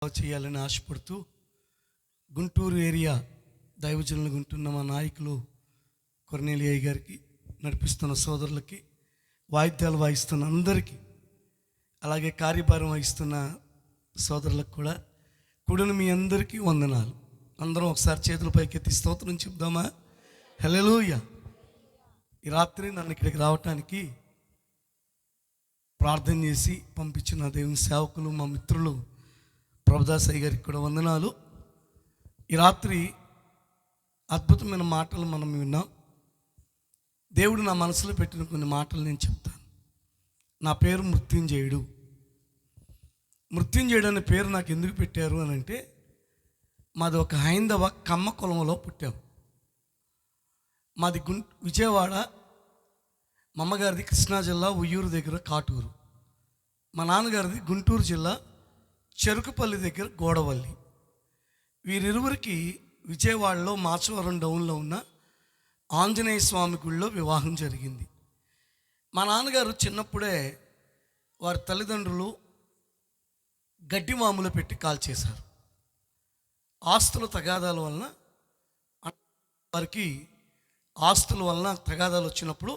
చేయాలని ఆశపడుతూ గుంటూరు ఏరియా దైవజనులు ఉంటున్న మా నాయకులు కొర్నేలియా గారికి, నడిపిస్తున్న సోదరులకి, వాయిద్యాలు వాయిస్తున్న అందరికీ, అలాగే కార్యభారం వహిస్తున్న సోదరులకు కూడా కూడిన మీ అందరికీ వందనాలు. అందరం ఒకసారి చేతుల పైకెత్తి స్తోత్రం చెప్దామా? హల్లెలూయా. ఈ రాత్రి నన్ను ఇక్కడికి రావటానికి ప్రార్థన చేసి పంపించిన దేవుని సేవకులు, మా మిత్రులు ప్రభుదాసయ్య గారికి కూడా వందనాలు. ఈ రాత్రి అద్భుతమైన మాటలు మనం విన్నాం. దేవుడు నా మనసులో పెట్టిన కొన్ని మాటలు నేను చెప్తాను. నా పేరు మృత్యుంజయుడు. మృత్యుంజయుడు అనే పేరు నాకు ఎందుకు పెట్టారు అని అంటే, మాది ఒక హైందవ కమ్మ కులంలో పుట్టాం. మాది విజయవాడ, మా అమ్మగారిది కృష్ణా జిల్లా ఉయ్యూరు దగ్గర కాటూరు, మా నాన్నగారిది గుంటూరు జిల్లా చెరుకుపల్లి దగ్గర గోడవల్లి. వీరిరువురికి విజయవాడలో మాచవరం డౌన్లో ఉన్న ఆంజనేయ స్వామి గుడిలో వివాహం జరిగింది. మా నాన్నగారు చిన్నప్పుడే వారి తల్లిదండ్రులు గడ్డి మామూలు పెట్టి కాల్చేశారు. ఆస్తుల తగాదాల వలన, వారికి ఆస్తుల వలన తగాదాలు వచ్చినప్పుడు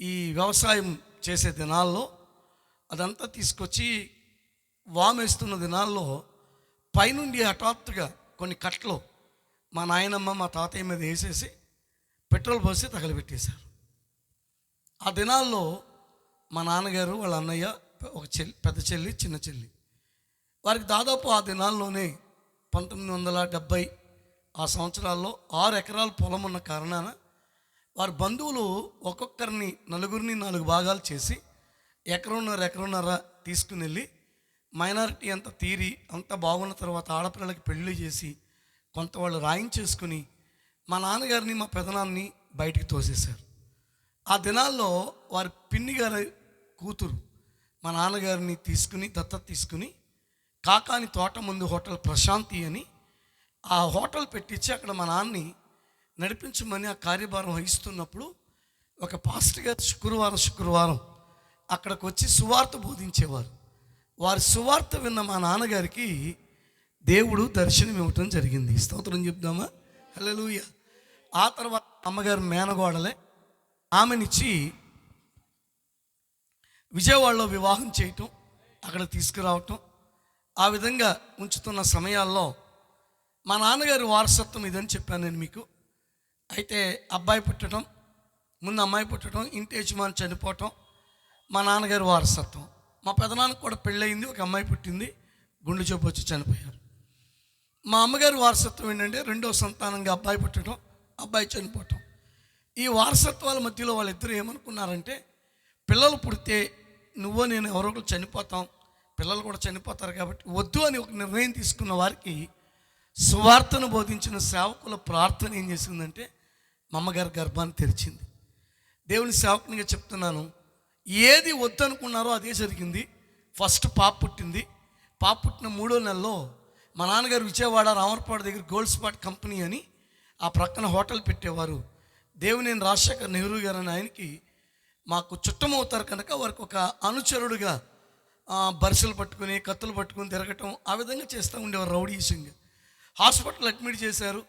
ఈ వ్యవసాయం చేసే దినాల్లో అదంతా తీసుకొచ్చి వామేస్తున్న దినాల్లో పైనుండి హఠాత్తుగా కొన్ని కట్టలు మా నాయనమ్మ మా తాతయ్య మీద వేసేసి పెట్రోల్ పోసి తగలబెట్టేశారు. ఆ దినాల్లో మా నాన్నగారు, వాళ్ళ అన్నయ్య, ఒక పెద్ద చెల్లి, చిన్న చెల్లి, వారికి దాదాపు ఆ దినాల్లోనే 1970 ఆ సంవత్సరాల్లో 6 ఎకరాల పొలం ఉన్న కారణాన వారి బంధువులు ఒక్కొక్కరిని నలుగురిని 4 భాగాలు చేసి ఎకరన్నర తీసుకుని వెళ్ళి మైనారిటీ అంతా తీరి అంతా బాగున్న తర్వాత ఆడపిల్లలకి పెళ్లి చేసి కొంత వాళ్ళు రాయించేసుకుని మా నాన్నగారిని, మా పెదనాన్ని బయటికి తోసేశారు. ఆ దినాల్లో వారి పిన్ని గారి కూతురు మా నాన్నగారిని తీసుకుని దత్తత తీసుకుని కాకాని తోట ముందు హోటల్ ప్రశాంతి అని ఆ హోటల్ పెట్టించి అక్కడ మా నాన్నని నడిపించమని ఆ కార్యభారం వహిస్తున్నప్పుడు ఒక పాస్టర్ గారు శుక్రవారం అక్కడికి వచ్చి సువార్త బోధించేవారు. వారి సువార్త విన్న మా నాన్నగారికి దేవుడు దర్శనం ఇవ్వటం జరిగింది. స్తోత్రం చెప్దామా? హల్లెలూయా. ఆ తర్వాత అమ్మగారు మేనగోడలే ఆమెనిచ్చి విజయవాడలో వివాహం చేయటం, అక్కడ తీసుకురావటం, ఆ విధంగా ఉంచుతున్న సమయాల్లో మా నాన్నగారి వారసత్వం ఇదని చెప్పాను నేను మీకు. అయితే అబ్బాయి పుట్టడం, ముందు అమ్మాయి పుట్టడం, ఇంటి యజమాని చనిపోవటం మా నాన్నగారి వారసత్వం. మా పెదనాన్నకు కూడా పెళ్ళయింది, ఒక అమ్మాయి పుట్టింది, గుండె జబ్బు వచ్చి చనిపోయారు. మా అమ్మగారి వారసత్వం ఏంటంటే రెండో సంతానంగా అబ్బాయి పుట్టడం, అబ్బాయి చనిపోవటం. ఈ వారసత్వాల మధ్యలో వాళ్ళిద్దరూ ఏమనుకున్నారంటే, పిల్లలు పుడితే నువ్వో నేను ఎవరో ఒకరు చనిపోతాం, పిల్లలు కూడా చనిపోతారు కాబట్టి వద్దు అని ఒక నిర్ణయం తీసుకున్న వారికి సువార్తను బోధించిన సేవకుల ప్రార్థన ఏం చేసిందంటే మా అమ్మగారి గర్భాన్ని తెరిచింది. దేవుని సేవకునిగా చెప్తున్నాను, ఏది వద్దనుకున్నారో అదే జరిగింది. ఫస్ట్ పాప పుట్టింది. పాప పుట్టిన 3వ నెలలో మా నాన్నగారు విజయవాడ రామర్పాడు దగ్గర గోల్డ్ స్పాట్ కంపెనీ అని ఆ ప్రక్కన హోటల్ పెట్టేవారు. దేవినేని రాజశేఖర్ నెహ్రూ గారు అని ఆయనకి మాకు చుట్టమవుతారు కనుక వారికి ఒక అనుచరుడుగా బరిసెలు పట్టుకుని కత్తులు పట్టుకుని తిరగటం ఆ విధంగా చేస్తూ ఉండేవారు. రౌడీసింగ్ హాస్పిటల్ అడ్మిట్ చేశారు.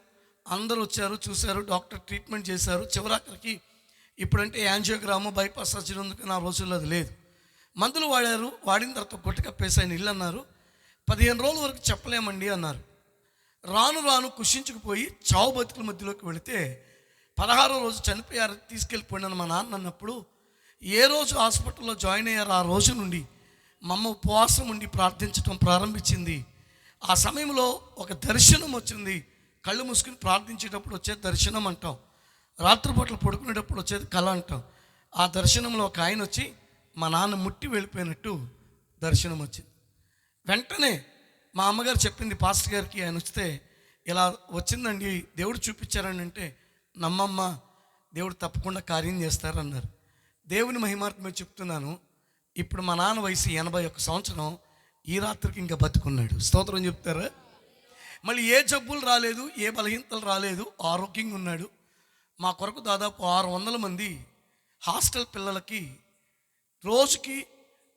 అందరూ వచ్చారు, చూశారు, డాక్టర్ ట్రీట్మెంట్ చేశారు. చివరాఖరికి ఇప్పుడంటే యాంజియోగ్రాము, బైపాస్ సర్జరీ ఉంది, ఆ రోజుల్లో అది లేదు. మందులు వాడారు. వాడిన తర్వాత గుట్ట కప్పేసి ఆయన ఇల్లు అన్నారు. 15 రోజుల వరకు చెప్పలేమండి అన్నారు. రాను రాను కుషించుకుపోయి చావు బతుకుల మధ్యలోకి వెళితే 16వ రోజు చనిపోయారు, తీసుకెళ్ళిపోయినాను మా నాన్న అన్నప్పుడు. ఏ రోజు హాస్పిటల్లో జాయిన్ అయ్యారు ఆ రోజు నుండి మా అమ్మ ఉపవాసం ఉండి ప్రార్థించడం ప్రారంభించింది. ఆ సమయంలో ఒక దర్శనం వచ్చింది. కళ్ళు మూసుకుని ప్రార్థించేటప్పుడు వచ్చే దర్శనం అంటాం, రాత్రిపూటలు పడుకునేటప్పుడు వచ్చేది కళ అంటాం. ఆ దర్శనంలో ఒక ఆయన వచ్చి మా నాన్న ముట్టి వెళ్ళిపోయినట్టు దర్శనం వచ్చింది. వెంటనే మా అమ్మగారు చెప్పింది పాస్టర్ గారికి, ఆయన వస్తే ఇలా వచ్చిందండి దేవుడు చూపించారని అంటే, నమ్మమ్మ దేవుడు తప్పకుండా కార్యం చేస్తారన్నారు. దేవుని మహిమార్థమే చెప్తున్నాను. ఇప్పుడు మా నాన్న వయసు 81 సంవత్సరం, ఈ రాత్రికి ఇంకా బతుకున్నాడు. స్తోత్రం చెప్తారా? మళ్ళీ ఏ జబ్బులు రాలేదు, ఏ బలహీనతలు రాలేదు, ఆరోగ్యంగా ఉన్నాడు. మా కొరకు దాదాపు 600 మంది హాస్టల్ పిల్లలకి రోజుకి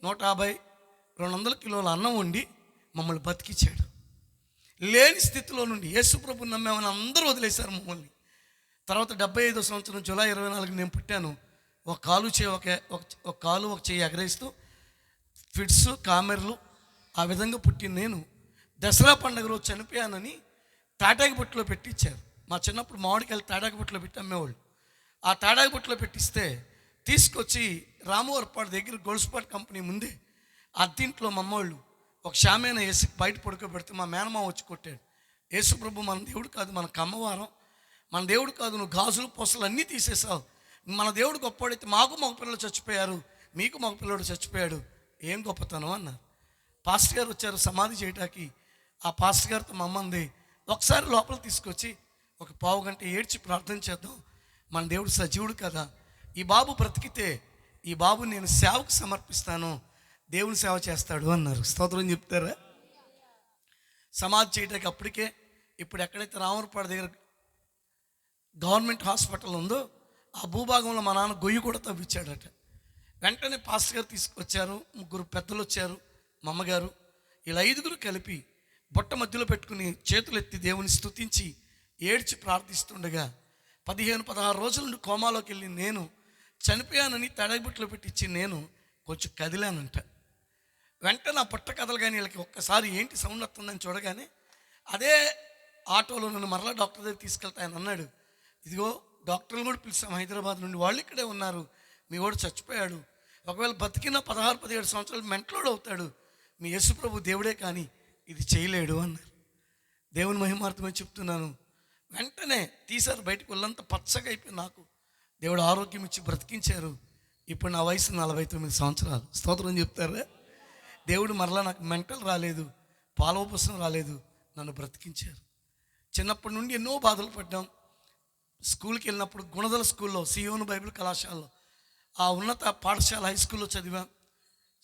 150-200 కిలోల అన్నం వండి మమ్మల్ని బతికించాడు. లేని స్థితిలో నుండి యేసు ప్రభుని నమ్మామని అందరూ వదిలేశారు మమ్మల్ని. తర్వాత 75వ సంవత్సరం జూలై 24 నేను పుట్టాను. ఒక కాలు ఒక చెయ్యి ఎగరేస్తూ ఫిట్స్ కామెర్లు ఆ విధంగా పుట్టిన నేను దసరా పండుగ రోజు చనిపోయానని తాటాకి బుట్టలో పెట్టించారు. మా చిన్నప్పుడు మామిడికాయలు తాటాకి బుట్టలో పెట్టి అమ్మేవాళ్ళు. ఆ తాటాకి బుట్టలో పెట్టిస్తే తీసుకొచ్చి రామవరపాడు దగ్గర గొలుసుపాటు కంపెనీ ముందే అద్దింట్లో మా అమ్మవాళ్ళు ఒక షామేన వేసి బయట పడుకోబెడితే మా మేనమామ వచ్చి కొట్టాడు. యేసు ప్రభు మన దేవుడు కాదు, మన కమ్మవారం, మన దేవుడు కాదు, నువ్వు గాజులు పొసలు అన్నీ తీసేసావు, మన దేవుడు గొప్పవాడైతే మాకు మగ పిల్లలు చచ్చిపోయారు, మీకు మగ పిల్లడు చచ్చిపోయాడు, ఏం గొప్పతనం అన్నారు. పాస్టర్ గారు వచ్చారు సమాధి చేయడానికి. ఆ పాస్టర్ గారితో మా అమ్మంది, ఒకసారి లోపల తీసుకొచ్చి ఒక పావు గంట ఏడ్చి ప్రార్థన చేద్దాం, మన దేవుడు సజీవుడు కదా, ఈ బాబు బ్రతికితే ఈ బాబు నేను సేవకు సమర్పిస్తాను, దేవుని సేవ చేస్తాడు అన్నారు. స్తోత్రం చెప్తారా? సమాధి చేయడానికి అప్పటికే ఇప్పుడు ఎక్కడైతే రామవరపాడు దగ్గర గవర్నమెంట్ హాస్పిటల్ ఉందో ఆ భూభాగంలో మా నాన్న గొయ్యి కూడా తవ్వించాడట. వెంటనే పాస్టర్ గారు తీసుకొచ్చారు, 3 పెద్దలు వచ్చారు, మా అమ్మగారు, ఇలా 5 కలిపి బొట్ట మధ్యలో పెట్టుకుని చేతులు ఎత్తి దేవుని స్తుతించి ఏడ్చి ప్రార్థిస్తుండగా 15-16 రోజుల నుండి కోమాలోకి వెళ్ళి నేను చనిపోయానని తడబుట్లో పెట్టించి నేను కొంచెం కదిలానంట. వెంటనే నా పుట్ట కథలు కానీ వీళ్ళకి ఒక్కసారి ఏంటి సౌండ్ వస్తుందని చూడగానే అదే ఆటోలో నన్ను మరలా డాక్టర్ దగ్గర తీసుకెళ్తా ఆయన అన్నాడు, ఇదిగో డాక్టర్లు కూడా పిలిచాం హైదరాబాద్ నుండి, వాళ్ళు ఇక్కడే ఉన్నారు, మీ వాడు చచ్చిపోయాడు, ఒకవేళ బతికిన 16-17 సంవత్సరాలు మెంటలోడు అవుతాడు, మీ యేసుప్రభు దేవుడే కానీ ఇది చేయలేడు అన్నారు. దేవుని మహిమార్థమని చెప్తున్నాను. వెంటనే తీశారు బయటకు, ఒళ్ళంతా పచ్చగా అయిపోయి నాకు దేవుడు ఆరోగ్యం ఇచ్చి బ్రతికించారు. ఇప్పుడు నా వయసు 49 సంవత్సరాలు. స్తోత్రం చెప్తారా? దేవుడు మరలా నాకు మెంటల్ రాలేదు, పాలోపసం రాలేదు, నన్ను బ్రతికించారు. చిన్నప్పటి నుండి ఎన్నో బాధలు పడ్డాం. స్కూల్కి వెళ్ళినప్పుడు గుణదల స్కూల్లో సియోను బైబిల్ కళాశాలలో ఆ ఉన్నత పాఠశాల హై స్కూల్లో చదివాం.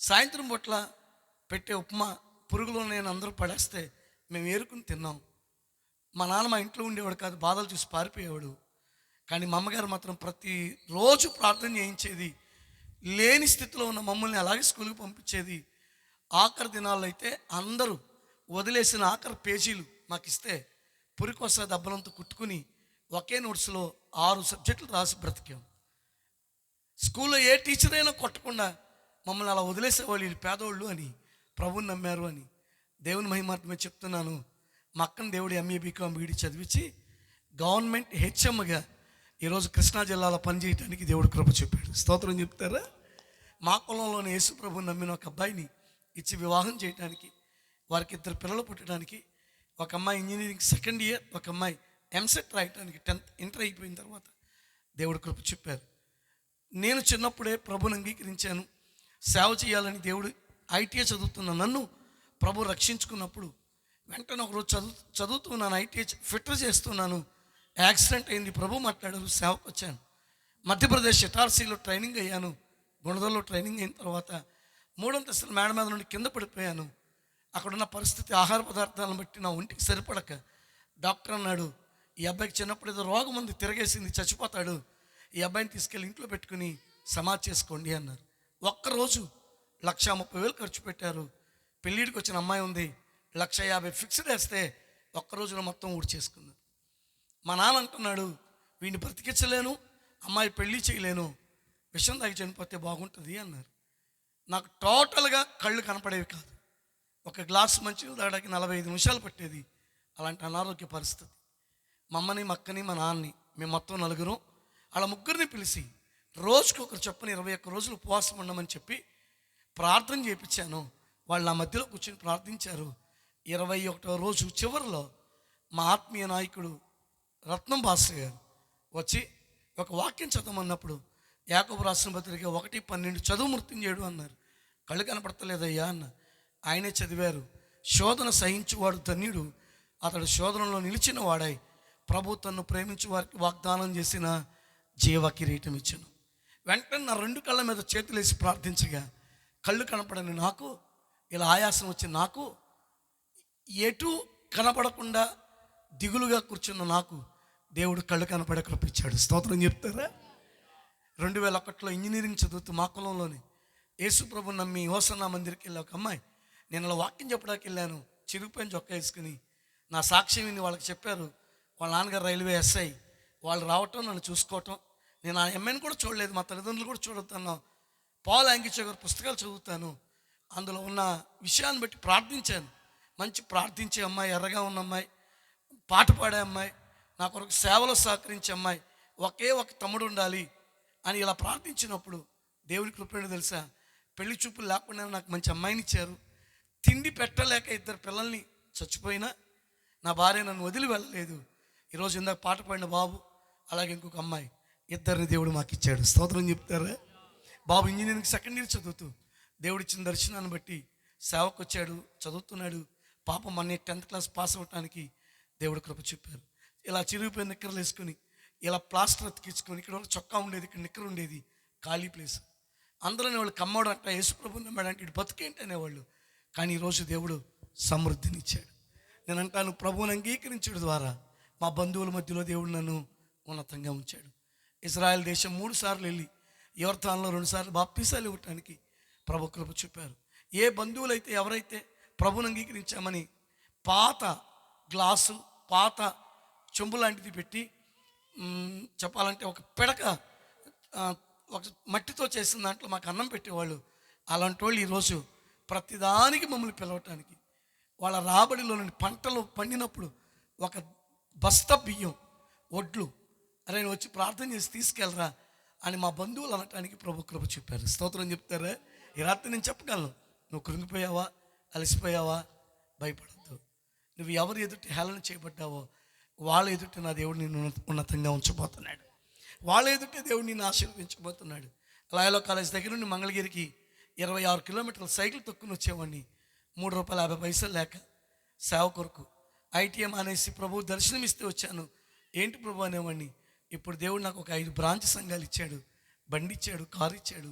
సాయంత్రం పూట్ల పెట్టే ఉప్మా పురుగులో నేను అందరూ పడేస్తే మేము ఏరుకుని తిన్నాం. మా నాన్న మా ఇంట్లో ఉండేవాడు కాదు, బాధలు చూసి పారిపోయేవాడు. కానీ మా అమ్మగారు మాత్రం ప్రతిరోజు ప్రార్థన చేయించేది. లేని స్థితిలో ఉన్న మమ్మల్ని అలాగే స్కూల్కి పంపించేది. ఆఖరి దినాల్లో అయితే అందరూ వదిలేసిన ఆఖరి పేజీలు మాకు ఇస్తే పురికొస దెబ్బలంతో కుట్టుకుని ఒకే నోట్స్లో 6 సబ్జెక్టులు రాసి బ్రతికాం. స్కూల్లో ఏ టీచర్ అయినా కొట్టకుండా మమ్మల్ని అలా వదిలేసేవాళ్ళు, వీళ్ళు పేదోళ్ళు అని, ప్రభువుని నమ్మారు అని. దేవుని మహిమార్థమే చెప్తున్నాను. మా అక్కని దేవుడు MA BCom BD చదివించి గవర్నమెంట్ HMగా ఈరోజు కృష్ణా జిల్లాలో పనిచేయడానికి దేవుడు కృప చెప్పాడు. స్తోత్రం చెప్తారా? మా కులంలోని యేసు ప్రభువుని నమ్మిన ఒక అబ్బాయిని ఇచ్చి వివాహం చేయడానికి, వారికి 2 పిల్లలు పుట్టడానికి, ఒక అమ్మాయి ఇంజనీరింగ్ 2nd ఇయర్, ఒక అమ్మాయి MSET రాయడానికి 10th ఇంటర్ అయిపోయిన తర్వాత దేవుడు కృప చెప్పారు. నేను చిన్నప్పుడే ప్రభుని అంగీకరించాను. సేవ చేయాలని దేవుడు ITA చదువుతున్న నన్ను ప్రభు రక్షించుకున్నప్పుడు వెంటనే ఒకరోజు చదువుతున్నాను, ITA ఫిట్టర్ చేస్తున్నాను, యాక్సిడెంట్ అయింది. ప్రభు మాట్లాడారు, సేవకు వచ్చాను. మధ్యప్రదేశ్ ఇటార్సీలో ట్రైనింగ్ అయ్యాను. గుణదల్లో ట్రైనింగ్ అయిన తర్వాత 3వ అంతస్తుల మేడ మీద నుండి కింద పడిపోయాను. అక్కడున్న పరిస్థితి ఆహార పదార్థాలను బట్టి నా ఒంటికి సరిపడక డాక్టర్ అన్నాడు, ఈ అబ్బాయికి చిన్నప్పుడు ఏదో రోగం ఉంది, తిరగేసింది, చచ్చిపోతాడు, ఈ అబ్బాయిని తీసుకెళ్ళి ఇంట్లో పెట్టుకుని సమాధి చేసుకోండి అన్నారు. ఒక్కరోజు 1,30,000 ఖర్చు పెట్టారు. పెళ్ళిడికి వచ్చిన అమ్మాయి ఉంది, 1,50,000 ఫిక్స్డ్ వేస్తే ఒక్కరోజులో మొత్తం ఊడి చేసుకున్నారు. మా నాన్న అంటున్నాడు, వీడిని బ్రతికించలేను, అమ్మాయి పెళ్ళి చేయలేను, విషం తాగి చనిపోతే బాగుంటుంది అన్నారు. నాకు టోటల్గా కళ్ళు కనపడేవి కాదు. ఒక గ్లాస్ మంచినీళ్ళు తాగడానికి 45 నిమిషాలు పట్టేది. అలాంటి అనారోగ్య పరిస్థితి. మా అమ్మని, మా అక్కని, మా నాన్నని, మేము మొత్తం 4 అలా 3 పిలిచి రోజుకు ఒకరు చొప్పున 21 రోజులు ఉపవాసం ఉండమని చెప్పి ప్రార్థన చేయించాను. వాళ్ళు నా మధ్యలో కూర్చొని ప్రార్థించారు. 21వ రోజు చివరిలో మా ఆత్మీయ నాయకుడు రత్నం భాస్కర్ గారు వచ్చి ఒక వాక్యం చదవమన్నప్పుడు యాకోబు రాసిన పత్రిక 1:12 చదువు మృత్యుంజయుడు అన్నారు. కళ్ళు కనపడతలేదయ్యా అన్న. ఆయనే చదివారు, శోధన సహించువాడు ధన్యుడు, అతడు శోధనలో నిలిచిన వాడై ప్రభు తన్ను ప్రేమించు వారికి వాగ్దానం చేసిన జీవ కిరీటం ఇచ్చాను. వెంటనే నా 2 కళ్ళ మీద చేతులేసి ప్రార్థించగా కళ్ళు కనపడని నాకు, ఇలా ఆయాసం వచ్చి నాకు, ఎటు కనపడకుండా దిగులుగా కూర్చున్న నాకు దేవుడు కళ్ళు కనపడే కృపించాడు. స్తోత్రం చెప్తారా? 2001లో ఇంజనీరింగ్ చదువుతూ మా కులంలోని యేసు ప్రభు నమ్మి హోసన్నా మందిరికి వెళ్ళి ఒక అమ్మాయి నేను అలా వాక్యం చెప్పడానికి వెళ్ళాను, చిరిగిపోయిన చొక్కా వేసుకుని. నా సాక్ష్యం విని వాళ్ళకి చెప్పారు. వాళ్ళ నాన్నగారు రైల్వే ఎస్ఐ. వాళ్ళు రావటం, నన్ను చూసుకోవటం. నేను ఆ అమ్మాయిని కూడా చూడలేదు, మా తల్లిదండ్రులు కూడా చూడొద్దాను. పాల్ యాంగిచో గారి పుస్తకాలు చదువుతాను. అందులో ఉన్న విషయాన్ని బట్టి ప్రార్థించాను. మంచి ప్రార్థించే అమ్మాయి, ఎర్రగా ఉన్న అమ్మాయి, పాట పాడే అమ్మాయి, నా కొరకు సేవలో సహకరించే అమ్మాయి, ఒకే ఒక తమ్ముడు ఉండాలి అని ఇలా ప్రార్థించినప్పుడు దేవుని కృపేణో తెలుసా, పెళ్లి చూపులు లేకుండా నాకు మంచి అమ్మాయిని ఇచ్చారు. తిండి పెట్టలేక 2 పిల్లల్ని చచ్చిపోయినా నా భార్య నన్ను వదిలి వెళ్ళలేదు. ఈరోజు ఇందాక పాట పాడిన బాబు, అలాగే ఇంకొక అమ్మాయి, 2 దేవుడు మాకు ఇచ్చాడు. స్తోత్రం చెప్తారా? బాబు ఇంజనీరింగ్ 2nd ఇయర్ చదువుతూ దేవుడిచ్చిన దర్శనాన్ని బట్టి సేవకు వచ్చాడు, చదువుతున్నాడు. పాపం మొన్న 10th క్లాస్ పాస్ అవ్వటానికి దేవుడు కృప చెప్పారు. ఇలా చిరిగిపోయిన నిక్కర్లు వేసుకొని, ఇలా ప్లాస్టర్ అతికించుకొని, ఇక్కడ చొక్కా ఉండేది, ఇక్కడ నిక్కర్ ఉండేది, ఖాళీ ప్లేస్. అందరూ వాళ్ళు కమ్మోడు అంట, యేసుప్రభు నమ్మాడంటే ఇటు బతుకేంటి అనేవాళ్ళు. కానీ ఈరోజు దేవుడు సమృద్ధినిచ్చాడు. నేను అంటాను, ప్రభువుని అంగీకరించడం ద్వారా మా బంధువుల మధ్యలో దేవుడు నన్ను ఉన్నతంగా ఉంచాడు. ఇజ్రాయెల్ దేశం 3 సార్లు వెళ్ళి, యోర్దానులో 2 సార్లు బాప్తీసాలు ఇవ్వటానికి ప్రభు కృప చూపారు. ఏ బంధువులైతే, ఎవరైతే ప్రభువుని అంగీకరించామని పాత గ్లాసు, పాత చెంబు లాంటిది పెట్టి, చెప్పాలంటే ఒక పిడక, ఒక మట్టితో చేసిన దాంట్లో మాకు అన్నం పెట్టేవాళ్ళు. అలాంటి వాళ్ళు ఈరోజు ప్రతిదానికి మమ్మల్ని పిలవటానికి, వాళ్ళ రాబడిలో నుండి పంటలు పండినప్పుడు ఒక బస్తా బియ్యం, వడ్లు, అరే నేను వచ్చి ప్రార్థన చేసి తీసుకెళ్ళరా అని మా బంధువులు అనటానికి ప్రభు కృప చెప్పారు. స్తోత్రం చెప్తారా? ఈ రాత్రి నేను చెప్పగలను, నువ్వు కృంగిపోయావా, అలసిపోయావా, భయపడద్దు. నువ్వు ఎవరు ఎదుటి హేళన చేయబడ్డావో వాళ్ళ ఎదుటి నా దేవుడు నిన్ను ఉన్నతంగా ఉంచబోతున్నాడు. వాళ్ళ ఎదుటే దేవుడు నిన్ను ఆశీర్వదించబోతున్నాడు. లాయలో కాలేజ్ దగ్గర నుండి మంగళగిరికి 26 కిలోమీటర్ల సైకిల్ తొక్కుని వచ్చేవాడిని, ₹3.50 లేక సేవ కొరకు. ITM అనేసి ప్రభు దర్శనం ఇస్తే వచ్చాను. ఏంటి ప్రభు అనేవాడిని. ఇప్పుడు దేవుడు నాకు ఒక 5 బ్రాంచ్ సంఘాలు ఇచ్చాడు, బండి ఇచ్చాడు, కారు ఇచ్చాడు.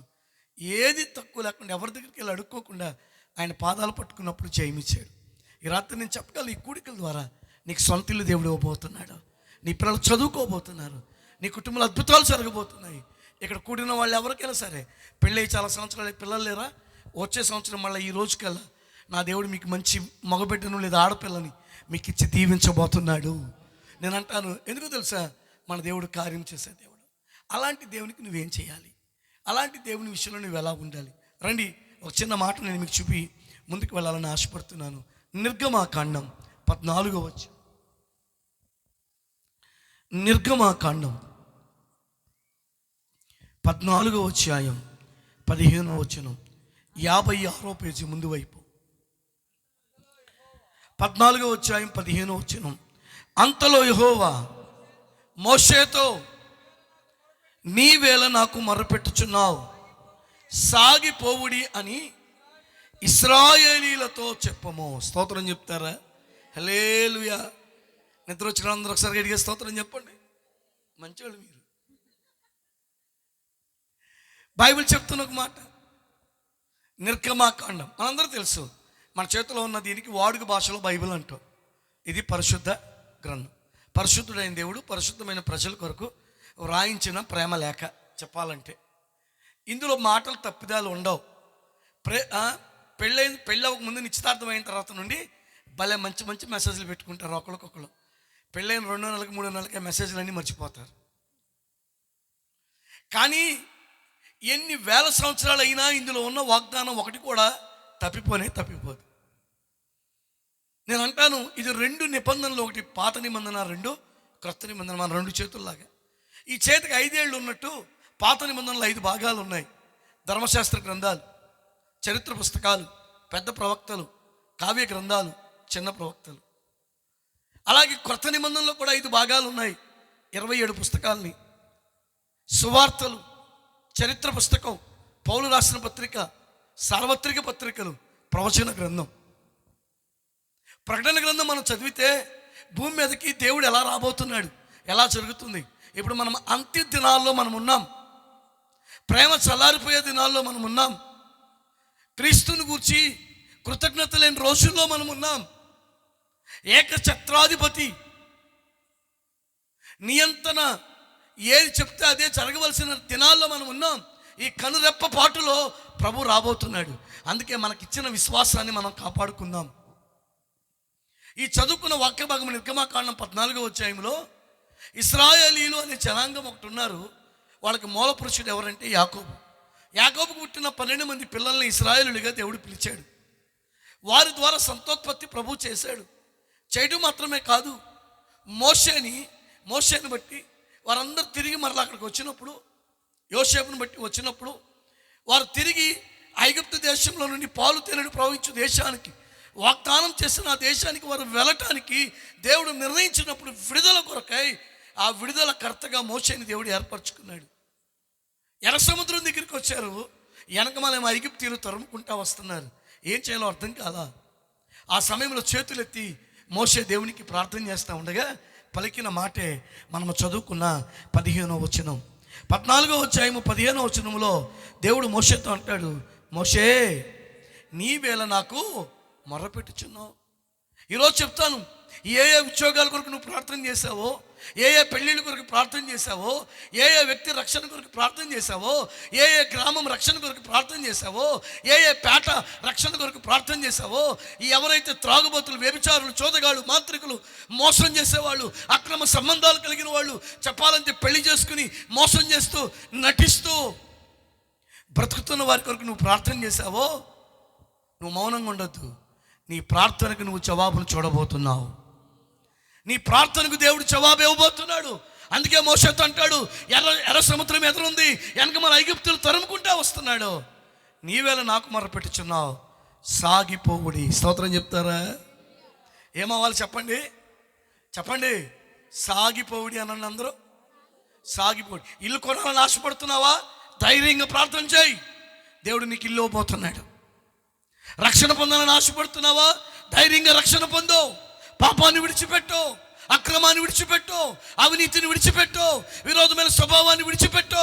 ఏది తక్కువ లేకుండా, ఎవరి దగ్గరికి వెళ్ళి అడుక్కోకుండా ఆయన పాదాలు పట్టుకున్నప్పుడు జయమిచ్చాడు. ఈ రాత్రి నేను చెప్పగలను, ఈ కూడికల ద్వారా నీకు సొంత ఇల్లు దేవుడు ఇవ్వబోతున్నాడు. నీ పిల్లలు చదువుకోబోతున్నారు. నీ కుటుంబంలో అద్భుతాలు జరగబోతున్నాయి. ఇక్కడ కూడిన వాళ్ళు ఎవరికైనా సరే పెళ్ళై చాలా సంవత్సరాలు పిల్లలు లేరా, వచ్చే సంవత్సరం మళ్ళీ ఈ రోజుకల్లా నా దేవుడు మీకు మంచి మగబిడ్డను లేదా ఆడపిల్లని మీకు ఇచ్చి దీవించబోతున్నాడు. నేను అంటాను, ఎందుకు తెలుసా, మన దేవుడు కార్యం చేసే దేవుడు. అలాంటి దేవునికి నువ్వేం చేయాలి, అలాంటి దేవుని విషయంలో నువ్వు ఎలా ఉండాలి? రండి, ఒక చిన్న మాట నేను మీకు చూపి ముందుకు వెళ్ళాలని ఆశపడుతున్నాను. నిర్గమాకాండం 14వ వచనం. నిర్గమాకాండం 14వ అధ్యాయం 15వ వచనం, 56వ పేజీ ముందు వైపు. 14వ అధ్యాయం 15వ వచనం. అంతలో యెహోవా మోషేతో, నీవేళ నాకు మొర్రపెట్టుచున్నావు, సాగిపోవుడి అని ఇశ్రాయేలీలతో చెప్పము. స్తోత్రం చెప్తారా? హల్లెలూయా. నిద్ర వచ్చిన అందరూ ఒకసారి గట్టిగా స్తోత్రం చెప్పండి. మంచివాళ్ళు మీరు. బైబిల్ చెప్తున్న ఒక మాట, నిర్గమాకాండం మనందరూ తెలుసు. మన చేతిలో ఉన్న దీనికి వాడుక భాషలో బైబిల్ అంటాం. ఇది పరిశుద్ధ గ్రంథం. పరిశుద్ధుడైన దేవుడు పరిశుద్ధమైన ప్రజల కొరకు వ్రాయించిన ప్రేమ లేఖ చెప్పాలంటే. ఇందులో మాటలు తప్పిదాలు ఉండవు. పెళ్ళి అవ్వక ముందు నిశ్చితార్థం అయిన తర్వాత నుండి భలే మంచి మంచి మెసేజ్లు పెట్టుకుంటారు ఒకరికొకరు. పెళ్ళైన 2 నెలలకు 3 నెలలకే మెసేజ్లు అన్నీ మర్చిపోతారు. కానీ ఎన్ని వేల సంవత్సరాలు అయినా ఇందులో ఉన్న వాగ్దానం ఒకటి కూడా తప్పిపోదు. నేను అంటాను, ఇది 2 నిబంధనలు, ఒకటి పాత నిబంధన, 2 క్రొత్త నిబంధన. మన 2 చేతుల్లాగా ఈ చేతికి 5 ఏళ్ళు ఉన్నట్టు పాత నిబంధనలు 5 భాగాలు ఉన్నాయి. ధర్మశాస్త్ర గ్రంథాలు, చరిత్ర పుస్తకాలు, పెద్ద ప్రవక్తలు, కావ్య గ్రంథాలు, చిన్న ప్రవక్తలు. అలాగే క్రొత్త నిబంధనలో కూడా 5 భాగాలు ఉన్నాయి. 27 పుస్తకాలని, సువార్తలు, చరిత్ర పుస్తకం, పౌలు రాసిన పత్రిక, సార్వత్రిక పత్రికలు, ప్రవచన గ్రంథం. ప్రకటన గ్రంథం మనం చదివితే భూమి మీదకి దేవుడు ఎలా రాబోతున్నాడు, ఎలా జరుగుతుంది. ఇప్పుడు మనం అంత్య దినాల్లో మనం ఉన్నాం. ప్రేమ చల్లారిపోయే దినాల్లో మనం ఉన్నాం. క్రీస్తుని గూర్చి కృతజ్ఞత లేని రోజుల్లో మనం ఉన్నాం. ఏకఛత్రాధిపతి నియంత్రణ ఏది చెప్తే అదే జరగవలసిన దినాల్లో మనం ఉన్నాం. ఈ కనురెప్ప పాటులో ప్రభు రాబోతున్నాడు. అందుకే మనకిచ్చిన విశ్వాసాన్ని మనం కాపాడుకుందాం. ఈ చదువుకున్న వాక్య భాగం నిర్గమాకాండం 14వ అధ్యాయంలో ఇశ్రాయేలీలు అనే జనాంగం ఒకటి ఉన్నారు. వాళ్ళకి మూల పురుషుడు ఎవరంటే యాకోబు. యాకోబుకు పుట్టిన 12 మంది పిల్లల్ని ఇశ్రాయేలులుగా దేవుడు పిలిచాడు. వారి ద్వారా సంతోత్పత్తి ప్రభు చేశాడు. చేయడం మాత్రమే కాదు, మోషేని బట్టి వారందరూ తిరిగి మరలా అక్కడికి వచ్చినప్పుడు, యోసేపుని బట్టి వచ్చినప్పుడు, వారు తిరిగి ఐగుప్తు దేశంలో నుండి పాలు తేనెలు ప్రవహించు దేశానికి, వాగ్దానం చేసిన ఆ దేశానికి వారు వెళ్ళటానికి దేవుడు నిర్ణయించినప్పుడు విడుదల కొరకై ఆ విడుదల కర్తగా మోషేని దేవుడు ఏర్పరచుకున్నాడు. ఎర్ర సముద్రం దగ్గరికి వచ్చారు. వెనకమలేమో ఐగుప్తీయులు తరుముకుంటా వస్తున్నారు. ఏం చేయాలో అర్థం కాదా. ఆ సమయంలో చేతులెత్తి మోషే దేవునికి ప్రార్థన చేస్తూ ఉండగా పలికిన మాటే మనము చదువుకున్న 15వ వచనం. 14వ అధ్యాయము 15వ వచనంలో దేవుడు మోషేతో అంటాడు, మోషే నీవేళ నాకు మొర్రపెట్టుచున్నావు. ఈరోజు చెప్తాను, ఏ ఉద్యోగాల కొరకు నువ్వు ప్రార్థన చేశావో, ఏ పెళ్ళిళ్ళ కొరకు ప్రార్థన చేశావో, ఏ వ్యక్తి రక్షణ కొరకు ప్రార్థన చేశావో, ఏ గ్రామం రక్షణ కొరకు ప్రార్థన చేశావో, ఏ పేట రక్షణ కొరకు ప్రార్థన చేశావో, ఎవరైతే త్రాగుబోతులు, వ్యభిచారులు, చోదగాళ్ళు, మాంత్రికులు, మోసం చేసేవాళ్ళు, అక్రమ సంబంధాలు కలిగిన వాళ్ళు, చెప్పాలంటే పెళ్లి చేసుకుని మోసం చేస్తూ నటిస్తూ బ్రతుకుతున్న వారి కొరకు నువ్వు ప్రార్థన చేశావో, నువ్వు మౌనంగా ఉండొద్దు. నీ ప్రార్థనకు నువ్వు జవాబును చూడబోతున్నావు. నీ ప్రార్థనకు దేవుడు జవాబు ఇవ్వబోతున్నాడు. అందుకే మోషేతో అంటాడు, ఎర్ర సముద్రం ఎదురుంది, వెనక మన ఐగుప్తులు తరుముకుంటా వస్తున్నాడు, నీవేళ నాకు మొర్రపెట్టుచున్నావు, సాగిపోవుడి. స్తోత్రం చెప్తారా? ఏమవ్వాలి చెప్పండి, చెప్పండి. సాగిపోవుడి అనండి అందరూ. సాగిపోవుడి. ఇల్లు కొనాలని ఆశపడుతున్నావా? ధైర్యంగా ప్రార్థన చేయి, దేవుడు నీకు ఇల్లు ఇవ్వబోతున్నాడు. రక్షణ పొందాలని ఆశపడుతున్నావా? ధైర్యంగా రక్షణ పొందు. పాపాన్ని విడిచిపెట్టు, అక్రమాన్ని విడిచిపెట్టు, అవినీతిని విడిచిపెట్టు, విరోధమైన స్వభావాన్ని విడిచిపెట్టు.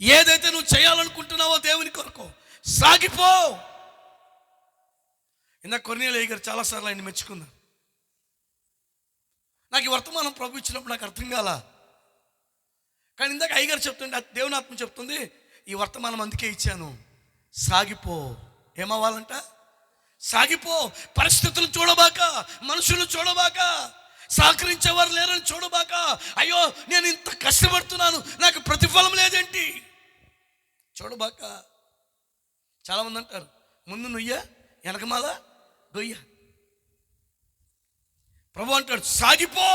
ఏదైతే నువ్వు చేయాలనుకుంటున్నావో దేవుని కొరకు సాగిపో. ఇందాక కొర్నేలియా గారు చాలాసార్లు ఆయన మెచ్చుకున్నారు. నాకు ఈ వర్తమానం ప్రభు ఇచ్చినప్పుడు నాకు అర్థం కాల. కానీ ఇందాక అయ్యగారు చెప్తుండే, దేవుని ఆత్మ చెప్తుంది, ఈ వర్తమానం అందుకే ఇచ్చాను, సాగిపో. ఏమవ్వాలంట? సాగిపో. పరిస్థితులు చూడబాక, మనుషులు చూడబాక, సహకరించేవారు లేరని చూడబాక, అయ్యో నేను ఇంత కష్టపడుతున్నాను నాకు ప్రతిఫలం లేదేంటి చూడబాక. చాలామంది అంటారు, ముందు నుయ్య వెనకమాల గొయ్య. ప్రభు అంటాడు, సాగిపో.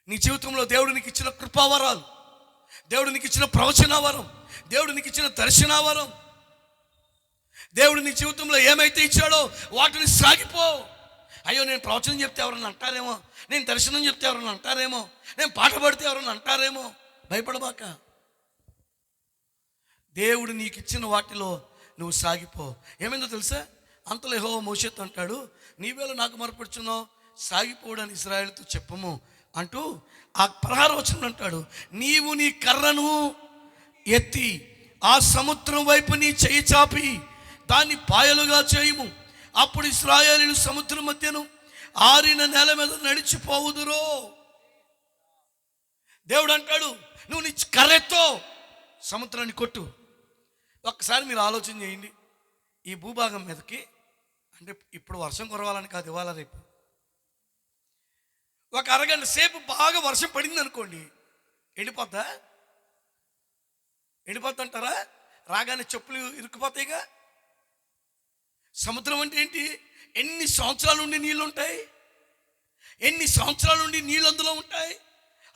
నీ జీవితంలో దేవుడు నీకు ఇచ్చిన కృపావరాలు, దేవుడు నీకు ఇచ్చిన ప్రవచనావరం, దేవుడు నీకు ఇచ్చిన దర్శనావరం, దేవుడు నీ జీవితంలో ఏమైతే ఇచ్చాడో వాటిని సాగిపో. అయ్యో నేను ప్రవచనం చెప్తే ఎవరన్నా అంటారేమో, నేను దర్శనం చెప్తే ఎవరన్నా అంటారేమో, నేను పాట పాడితే ఎవరన్నా అంటారేమో, భయపడబాక. దేవుడు నీకు ఇచ్చిన వాటిలో నువ్వు సాగిపో. ఏమైందో తెలుసా? అంతలో యెహోవా మోషేతో అంటాడు, నీవేళ నాకు మొరపెడుచున్నావు, సాగిపోవడానికి ఇశ్రాయేలుతో చెప్పము అంటూ ఆ 16వ వచనం అంటాడు, నీవు నీ కర్రను ఎత్తి ఆ సముద్రం వైపు నీ చెయ్యి చాపి దాన్ని పాయలుగా చేయము, అప్పుడు ఇశ్రాయేలీయులు సముద్రం మధ్యను ఆరిన నేల మీద నడిచిపోవుదురో. దేవుడు అంటాడు, నువ్వు నీ కర్రెత్తో సముద్రాన్ని కొట్టు. ఒక్కసారి మీరు ఆలోచన చేయండి, ఈ భూభాగం మీదకి, అంటే ఇప్పుడు వర్షం కురవాలని కాదు, ఇవాళ రేపు ఒక అరగంట సేపు బాగా వర్షం పడింది అనుకోండి, ఎండిపోద్దా? ఎండిపోతుంటారా? రాగానే చెప్పులు ఇరుక్కుపోతాయిగా. సముద్రం అంటే ఏంటి? ఎన్ని సంవత్సరాల నుండి నీళ్ళు ఉంటాయి, ఎన్ని సంవత్సరాల నుండి నీళ్ళు అందులో ఉంటాయి.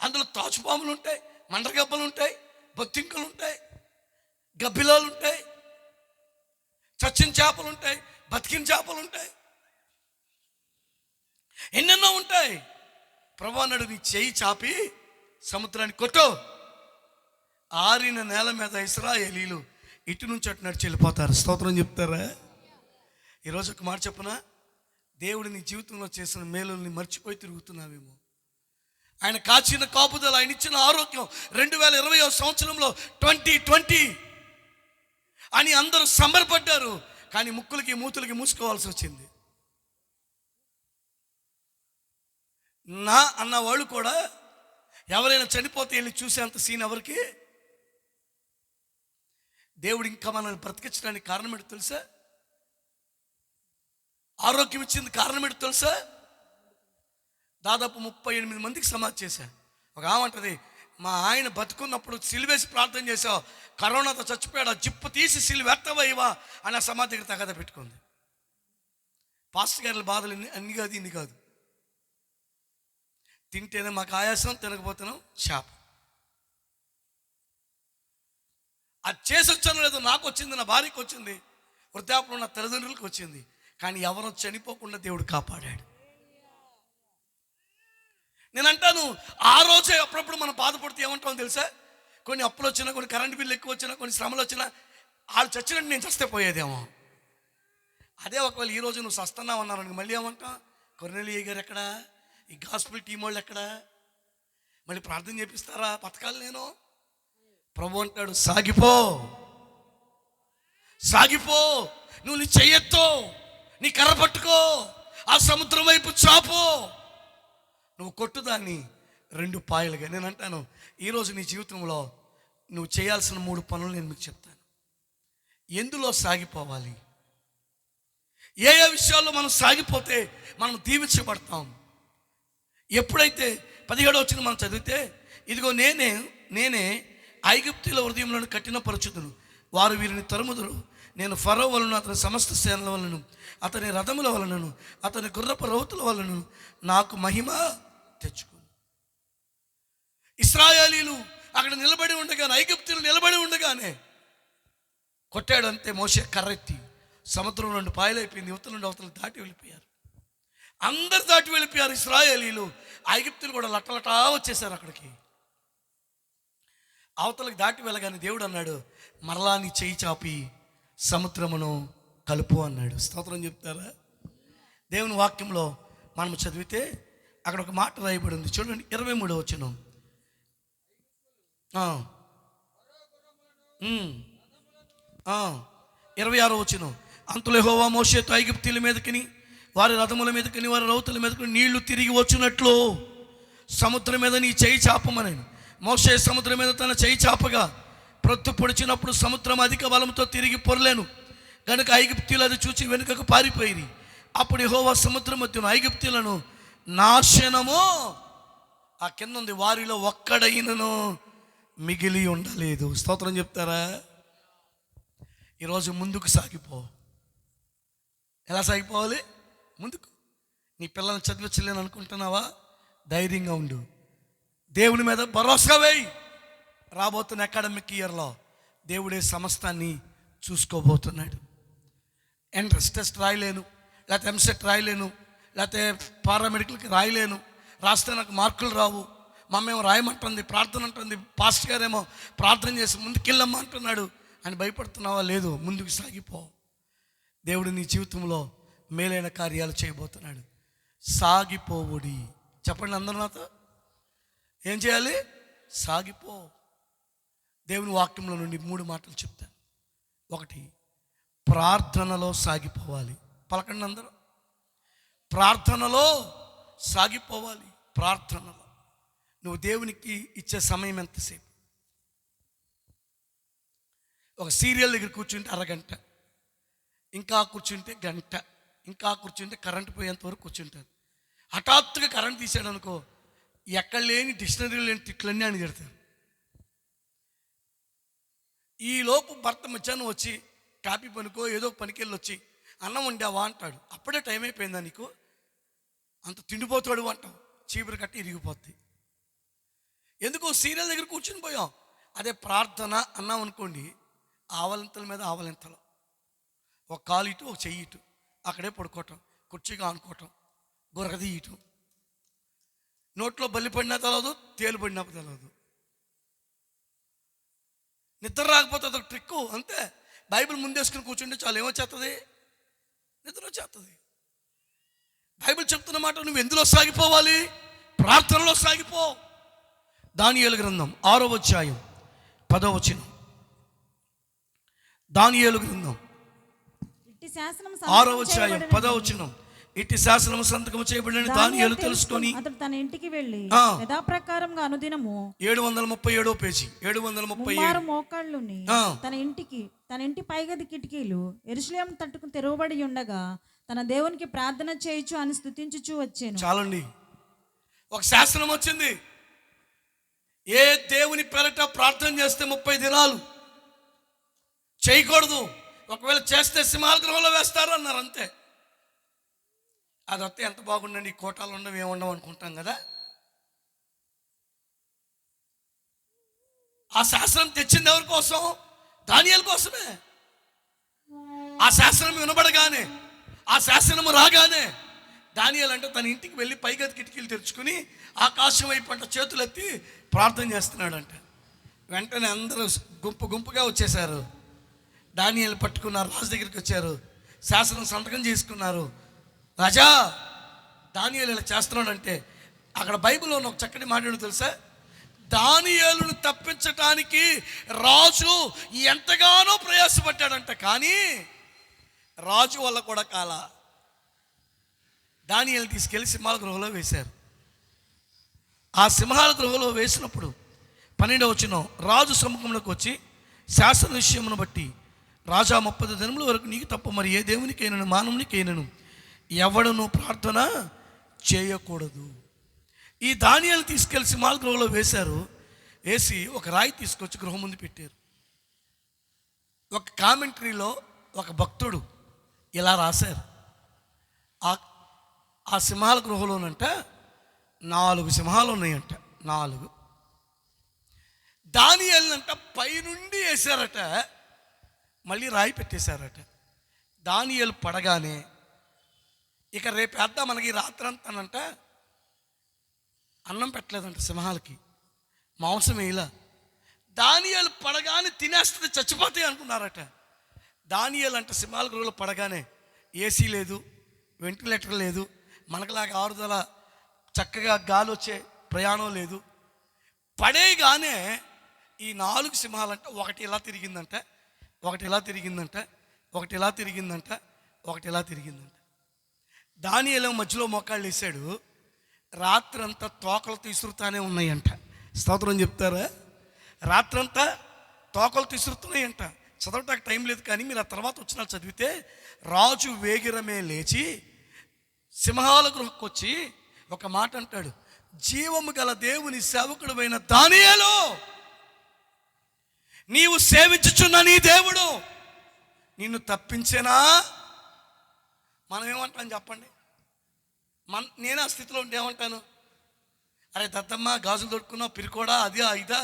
అందులో తాచుపాములు ఉంటాయి, మండగబ్బలు ఉంటాయి, బొత్తింకలు ఉంటాయి, గబ్బిలాలు ఉంటాయి, చచ్చిన చేపలు ఉంటాయి, బతికిన చేపలు ఉంటాయి, ఎన్నెన్నో ఉంటాయి. ప్రభు అన్నాడు, నీ చేయి చాపి సముద్రాన్ని కొట్టు. ఆరిన నేల మీద ఇశ్రాయేలీయులు ఇటు నుంచి అటు నడిచి వెళ్ళిపోతారు. స్తోత్రం చెప్తారా? ఈరోజు ఒక మాట చెప్పనా, దేవుడు నీ జీవితంలో చేసిన మేలుల్ని మర్చిపోయి తిరుగుతున్నావేమో. ఆయన కాచిన కాపుదల, ఆయన ఇచ్చిన ఆరోగ్యం 2020వ సంవత్సరంలో 2020 అని అందరూ సంబరపడ్డారు, కానీ ముక్కులకి మూతులకి మూసుకోవాల్సి వచ్చింది. నా అన్న వాళ్ళు కూడా ఎవరైనా చనిపోతే వెళ్ళి చూసేంత సీన్ ఎవరికి? దేవుడు ఇంకా మనల్ని బ్రతికించడానికి కారణం ఏంటో తెలుసా? ఆరోగ్యం ఇచ్చింది కారణం ఏంటో తెలుసా? దాదాపు 38 మందికి సమాధి చేశా. ఒక ఆమంటది, మా ఆయన బతుకున్నప్పుడు సిలువేసి ప్రార్థన చేసావు, కరోనాతో చచ్చిపోయాడు, ఆ జిప్పు తీసి సిలువెత్తవా ఇవా అని ఆ సమాధి దగ్గర తగద పెట్టుకుంది. పాస్టర్ గారి బాధలు అన్ని కాదు, ఇన్ని కాదు. తింటేనే మాకు ఆయాసం, తినకపోతేనే శాపం. అది చేసి వచ్చాను లేదు, నాకు వచ్చింది, నా భార్యకు వచ్చింది, వృద్ధాప్యంలో నా తల్లిదండ్రులకు వచ్చింది. కానీ ఎవరో చనిపోకుండా దేవుడు కాపాడాడు. నేను అంటాను, ఆ రోజే అప్పుడప్పుడు మనం బాధపడితే ఏమంటామో తెలుసా? కొన్ని అప్పులు వచ్చినా, కొన్ని కరెంట్ బిల్లు ఎక్కువ వచ్చినా, కొన్ని శ్రమలు వచ్చినా, వాళ్ళు చచ్చినట్టు నేను చస్తే పోయేదేమో. అదే ఒకవేళ ఈరోజు నువ్వు సస్తున్నావు అన్నారని మళ్ళీ ఏమంటా? కొర్నేలియ గారు ఎక్కడా? ఈ గాస్పుల్ టీం వాళ్ళు ఎక్కడా? మళ్ళీ ప్రార్థన చేపిస్తారా? బతకాలి నేను. ప్రభు అంటాడు, సాగిపో, సాగిపో, నువ్వు నీ చెయ్యెత్తో, నీ కర్ర పట్టుకో, ఆ సముద్రం వైపు చాపో, నువ్వు కొట్టుదాన్ని 2 పాయలుగా. నేను అంటాను, ఈరోజు నీ జీవితంలో నువ్వు చేయాల్సిన 3 పనులు నేను మీకు చెప్తాను. ఎందులో సాగిపోవాలి, ఏ ఏ విషయాల్లో మనం సాగిపోతే మనం దీవించబడతాం. ఎప్పుడైతే 17వ వచనం మనం చదివితే, ఇదిగో నేనే ఐగుప్తీయుల హృదయంలో కఠినపరచుదును, వారు వీరిని తరుముదురు. నేను ఫరో వలన, అతని సమస్త సేనల వలన, అతని రథముల వలనను, అతని గుర్రపు రౌతుల వలనను నాకు మహిమ తెచ్చుకో. ఇశ్రాయేలీలు అక్కడ నిలబడి ఉండగానే, ఐగుప్తీయులు నిలబడి ఉండగానే కొట్టాడు అంతే. మోషే కర్రెత్తి సముద్రం 2 పాయలు అయిపోయింది. యువతల నుండి అవతల దాటి వెళ్ళిపోయారు. అందరు దాటి వెళ్ళిపోయారు ఇశ్రాయేలీలు. ఐగుప్తులు కూడా లట్టలటా వచ్చేసారు అక్కడికి. అవతలకు దాటి వెళ్ళగానే దేవుడు అన్నాడు, మరలా నీ చేయి చాపి సముద్రమును కలుపు అన్నాడు. స్తోత్రం చెప్తారా? దేవుని వాక్యంలో మనం చదివితే అక్కడ ఒక మాట రాయబడి ఉంది, చూడండి. 23వ వచనం, 26వ వచనం. అంతలో యెహోవా మోషేతో ఐగుప్తీయుల మీదకిని, వారి రథముల మీదకిని, వారి రౌతుల మీదకి నీళ్లు తిరిగి వచ్చినట్లు సముద్రం మీద నీ చేయి చాపమని. మోషే సముద్రం మీద తన చేయి చాపగా ప్రొత్తు పొడిచినప్పుడు సముద్రం అధిక బలంతో తిరిగి పొరలేను గనుక ఐగుప్తీయులు అది చూచి వెనుకకు పారిపోయి. అప్పుడు యెహోవా సముద్రం మధ్యన ఐగుప్తీయులను నాశనము, ఆ కింద ఉంది, వారిలో ఒక్కడైనను మిగిలి ఉండలేదు. స్తోత్రం చెప్తారా? ఈరోజు ముందుకు సాగిపో. ఎలా సాగిపోవాలి? ముందుకు. నీ పిల్లల్ని చదివించలేను అనుకుంటున్నావా? ధైర్యంగా ఉండు, దేవుని మీద భరోసా వేయి. రాబోతున్న అకాడమిక్ ఇయర్లో దేవుడే సమస్తాన్ని చూసుకోబోతున్నాడు. ఎంట్రన్స్ టెస్ట్ రాయలేను, లేకపోతే ఎంసెట్ రాయలేను, లేకపోతే పారామెడికల్కి రాయలేను, రాస్తే నాకు మార్కులు రావు, మమ్మేమో రాయమంటుంది, ప్రార్థన అంటుంది, పాస్టర్ గారేమో ప్రార్థన చేసి ముందుకెళ్ళమ్మా అంటున్నాడు అని భయపడుతున్నావా? లేదు, ముందుకు సాగిపో. దేవుడు నీ జీవితంలో మేలైన కార్యాలు చేయబోతున్నాడు. సాగిపోవుడి. చెప్పండి అందరూ నాతో, ఏం చేయాలి? సాగిపో. దేవుని వాక్యంలో నుండి 3 మాటలు చెప్తాను. 1, ప్రార్థనలో సాగిపోవాలి. పలకండి అందరూ, ప్రార్థనలో సాగిపోవాలి. ప్రార్థనలో నువ్వు దేవునికి ఇచ్చే సమయం ఎంతసేపు? ఒక సీరియల్ దగ్గర కూర్చుంటే అరగంట, ఇంకా కూర్చుంటే గంట, ఇంకా కూర్చుంటే కరెంటు పోయేంత వరకు కూర్చుంటారు. హఠాత్తుగా కరెంట్ తీసాడు అనుకో, ఎక్కడ లేని డిక్షనరీ లేని తిట్లన్నీ అని తిడతారు. ఈలోపు భర్త మధ్యాహ్నం వచ్చి కాపీ పనుకో ఏదో పనికి వెళ్ళి వచ్చి అన్నం వండావా అంటాడు. అప్పుడే టైం అయిపోయిందా నీకు? అంత తిండిపోతాడు అంటావు, చీపురు కట్టి ఇరిగిపోద్ది. ఎందుకు? సీరియల్ దగ్గర కూర్చుని పోయాం. అదే ప్రార్థన అన్నాం అనుకోండి, ఆవలింతల మీద ఆవలింతలు, ఒక కాలు ఇటు ఒక చెయ్యి ఇటు, అక్కడే పడుకోవటం, కుర్చీగా అనుకోవటం, గురగదీయటం, నోట్లో బల్లి పడినా తెలవదు, తేలు పడినా తెలవదు. నిద్ర రాకపోతే అదొక ట్రిక్కు అంతే. బైబిల్ ముందేసుకుని కూర్చుంటే చాలు, ఏమొచ్చేస్తుంది? నిద్ర వచ్చేస్తుంది. బైబిల్ చెప్తున్న మాట నువ్వు ఎందులో సాగిపోవాలి? ప్రార్థనలో సాగిపో. దానియేలు గ్రంథం 6వ అధ్యాయం 10వ వచనం. దానియేలు గ్రంథం 6వ అధ్యాయం 10వ వచనం. ఇట్టి శాసనము సంతకము చేయబడిన దానియేలు తెలుసుకొని అతడు తన ఇంటికి వెళ్ళి ఆ. యథాప్రకారంగా అనుదినము 737 పేజీ 737 మోకాళ్ళుని ఆ. తన ఇంటి పైగది కిటికీలు యెరూషలేము తట్టుకు తెరవబడి ఉండగా తన దేవునికి ప్రార్థన చేయొచ్చు అని స్తుతించుచు వచ్చాను. చాలండి, ఒక శాసనం వచ్చింది. ఏ దేవుని పేరట ప్రార్థన చేస్తే 30 దినాలు చేయకూడదు, ఒకవేళ చేస్తే సింహాల గృహంలో వేస్తారు అన్నారు. అంతే. అది వస్తే ఎంత బాగుండండి, కోటాలు ఉండవు ఏముండవు అనుకుంటాం కదా. ఆ శాసనం తెచ్చింది ఎవరి కోసం? దానియేలు కోసమే. ఆ శాసనం వినబడగానే, ఆ శాసనము రాగానే దానియేలు అంటే తన ఇంటికి వెళ్ళి పైగది కిటికీలు తెరుచుకుని ఆకాశం వైపు అంట చేతులెత్తి ప్రార్థన చేస్తున్నాడంట. వెంటనే అందరూ గుంపుగా వచ్చేసారు. దానియేలు పట్టుకున్నారు, రాజు దగ్గరికి వచ్చారు, శాసనం సంతకం చేసుకున్నారు. రాజా, దానియేలు ఇలా చేస్తున్నాడంటే అక్కడ బైబిల్లో ఉన్న ఒక చక్కటి మాట ఏంటో తెలుసా? దానియేలును తప్పించటానికి రాజు ఎంతగానో ప్రయాసపడ్డాడంట, కానీ రాజు వల్ల కూడా కాల. దానియేలు తీసుకెళ్ళి సింహాల గృహలో వేశారు. ఆ సింహాల గృహలో వేసినప్పుడు 12వ వచనం, రాజు సముఖంలోకి వచ్చి శాసన విషయమును బట్టి రాజా 30 దినముల వరకు నీకు తప్ప మరి ఏ దేవునికైనను మానవునికైనను ఎవడను ప్రార్థన చేయకూడదు. ఈ దానియేలు తీసుకెళ్ళి సింహాల గృహలో వేశారు. వేసి ఒక రాయి తీసుకొచ్చి గృహం ముందు పెట్టారు. ఒక కామెంటరీలో ఒక భక్తుడు ఇలా రాశారు, ఆ సింహాల గృహలోనంట 4 సింహాలు ఉన్నాయంట. 4 దానియేలునంట పైనుండి వేశారట, మళ్ళీ రాయి పెట్టేశారట. దానియేలు పడగానే ఇక రేపు వేద్దాం మనకి రాత్రంతానంట అన్నం పెట్టలేదంట సింహాలకి, మాంసం వేయలా. దానియేలు పడగానే తినేస్తుంది, చచ్చిపోతాయి అనుకున్నారట. దానియేలు అంట సింహాల గృహలో పడగానే ఏసీ లేదు, వెంటిలేటర్ లేదు, మనకులాగా ఆరుదల చక్కగా గాలి వచ్చే ప్రయాణం లేదు. పడేగానే ఈ 4 సింహాలంట ఒకటి ఇలా తిరిగిందంట, ఒకటి ఇలా తిరిగిందంట, ఒకటి ఇలా తిరిగిందంట, ఒకటి ఇలా తిరిగిందంట. దానియేలు మధ్యలో మోకాళ్ళు వేసాడు. రాత్రంతా తోకలు తీసురుతానే ఉన్నాయంట. స్తోత్రం చెప్తారా? రాత్రంతా తోకలు తీసురుతున్నాయంట. చదవటానికి టైం లేదు, కానీ మీరు ఆ తర్వాత వచ్చిన చదివితే రాజు వేగిరమే లేచి సింహాల గృహకు వచ్చి ఒక మాట అంటాడు, జీవము గల దేవుని సేవకుడైన దానియేలు, నీవు సేవించుచున్న నీ దేవుడు నిన్ను తప్పించేనా? మనం ఏమంటాం చెప్పండి? నేను ఆ స్థితిలో ఉంటే ఏమంటాను? అరే దద్దమ్మ, గాజులు దొడుకున్నావు, పిరికోడా, అదా ఇదా,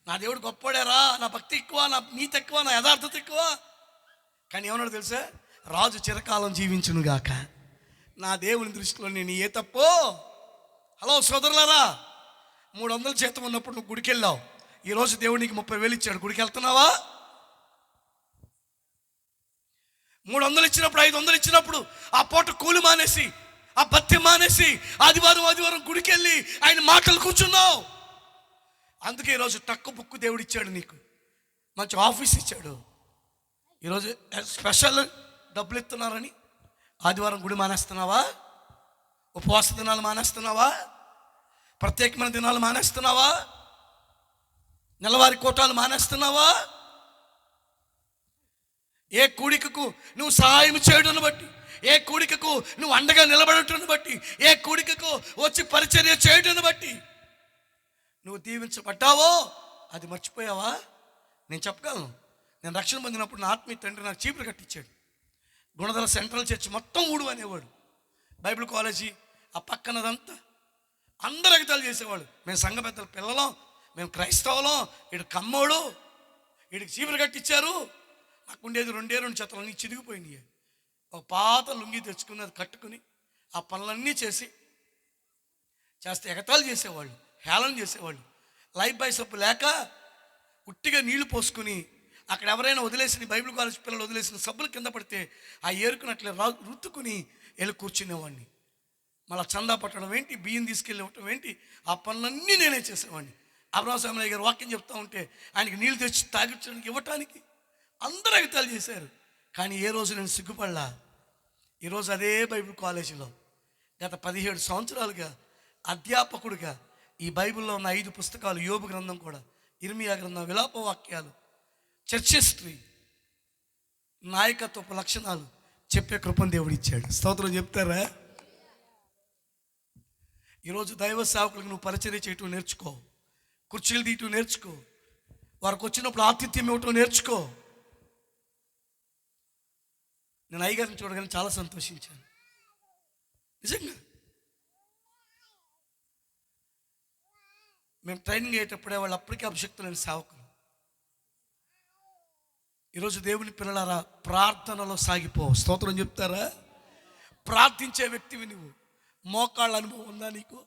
నా దేవుడు గొప్పోడారా, నా భక్తి ఎక్కువ, నా నీతి ఎక్కువ, నా యథార్థత ఎక్కువ. కానీ ఏమన్నాడు తెలుసా? రాజు చిరకాలం జీవించును గాక, నా దేవుని దృష్టిలో నేను ఏ తప్పో. హలో సోదరులారా, 300 జీతం ఉన్నప్పుడు నువ్వు గుడికి వెళ్ళావు, ఈరోజు దేవుడు నీకు 30,000 ఇచ్చాడు, గుడికి వెళ్తున్నావా? 300 ఇచ్చినప్పుడు, 500 ఇచ్చినప్పుడు ఆ పూట కూలి మానేసి, ఆ బత్తి మానేసి ఆదివారం గుడికి వెళ్ళి ఆయన మాటలు కూర్చున్నావు. అందుకే ఈరోజు టక్కు బుక్కు దేవుడు ఇచ్చాడు, నీకు మంచి ఆఫీస్ ఇచ్చాడు. ఈరోజు స్పెషల్ డబ్బులు ఇస్తున్నారని ఆదివారం గుడి మానేస్తున్నావా? ఉపవాస దినాలు మానేస్తున్నావా? ప్రత్యేకమైన దినాలు మానేస్తున్నావా? నెలవారీ కోటాలు మానేస్తున్నావా? ఏ కూడికకు నువ్వు సహాయం చేయడాన్ని బట్టి, ఏ కూడికకు నువ్వు అండగా నిలబడటాన్ని బట్టి, ఏ కూడికకు వచ్చి పరిచర్య చేయడాన్ని బట్టి నువ్వు దీవించబడ్డావో అది మర్చిపోయావా? నేను చెప్పగలను. నేను రక్షణ పొందినప్పుడు నా ఆత్మీయ తండ్రి నాకు చీపురు కట్టించాడు. గుణదల సెంట్రల్ చర్చ్ మొత్తం ఊడు అనేవాడు. బైబిల్ కాలేజీ ఆ పక్కనదంతా అందరూ ఎగతాలు చేసేవాడు. మేము సంఘ పెద్దల పిల్లలం, మేము క్రైస్తవులం, వీడు కమ్మోడు, వీడికి చీపురు కట్టించారు. నాకు ఉండేది 2 చేతులు అన్నీ చిరిగిపోయినాయి. ఒక పాత లుంగి తెచ్చుకుని అది కట్టుకుని ఆ పనులన్నీ చేస్తే ఎగతాలు చేసేవాళ్ళు, హేళన చేసేవాళ్ళు. లైఫ్ బాయ్ సబ్బు లేక ఉట్టిగా నీళ్లు పోసుకుని అక్కడ ఎవరైనా వదిలేసిన బైబిల్ కాలేజ్ పిల్లలు వదిలేసిన సబ్బులు కింద పడితే ఆ ఏరుకున్నట్లే రుత్తుకుని వెళ్ళి కూర్చునేవాడిని. మళ్ళీ చందా పట్టడం ఏంటి, బియ్యం తీసుకెళ్ళి ఇవ్వటం ఏంటి, ఆ పనులన్నీ నేనే చేసేవాడిని. అబ్రహాం స్వామి గారు వాక్యం చెప్తా ఉంటే ఆయనకి నీళ్ళు తెచ్చి తాగించడానికి ఇవ్వటానికి అందరూ ఎగతాలు చేశారు. కానీ ఏ రోజు నేను సిగ్గుపడలా. ఈరోజు అదే బైబిల్ కాలేజీలో గత 17 సంవత్సరాలుగా అధ్యాపకుడిగా ఈ బైబిల్లో ఉన్న 5 పుస్తకాలు, యోబు గ్రంథం కూడా, ఇర్మియా గ్రంథం, విలాప వాక్యాలు, చర్చ్ హిస్టరీ, నాయకత్వపు లక్షణాలు చెప్పే కృపను దేవుడు ఇచ్చాడు. స్తోత్రం చెప్తారా? ఈరోజు దైవ సేవకులకు నువ్వు పరిచర్య చేయటం నేర్చుకో, కుర్చీలు తీయటం నేర్చుకో, వారికి వచ్చినప్పుడు ఆతిథ్యం ఇవ్వటం నేర్చుకో. నేను అయ్యగారిని చూడగానే చాలా సంతోషించాను, నిజంగా. మేము ట్రైనింగ్ అయ్యేటప్పుడే వాళ్ళు అప్పటికే అభిషక్తులైన సేవకులు. ఈరోజు దేవుని పిల్లలారా, ప్రార్థనలో సాగిపో. స్తోత్రం చెప్తారా? ప్రార్థించే వ్యక్తివి నువ్వు. మోకాళ్ళ అనుభవం ఉందా నీకు?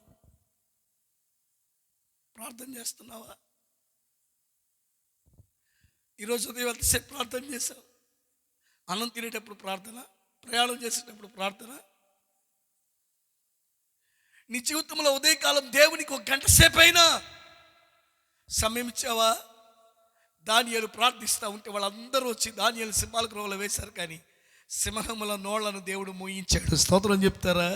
ప్రార్థన చేస్తున్నావా? ఈరోజు ఉదయం ఎంతసేపు ప్రార్థన చేశావు? అన్నం తినేటప్పుడు ప్రార్థన, ప్రయాణం చేసేటప్పుడు ప్రార్థన. నీ జీవితంలో ఉదయకాలం దేవునికి 1 గంట సేపు అయినా సమయం ఇచ్చావా? దానియేలు ప్రార్థిస్తూ ఉంటే వాళ్ళందరూ వచ్చి దానియేలు సింహాల గృహంలో వేశారు, కానీ సింహముల నోళ్లను దేవుడు మోయించాడు. స్తోత్రం చెప్తారా?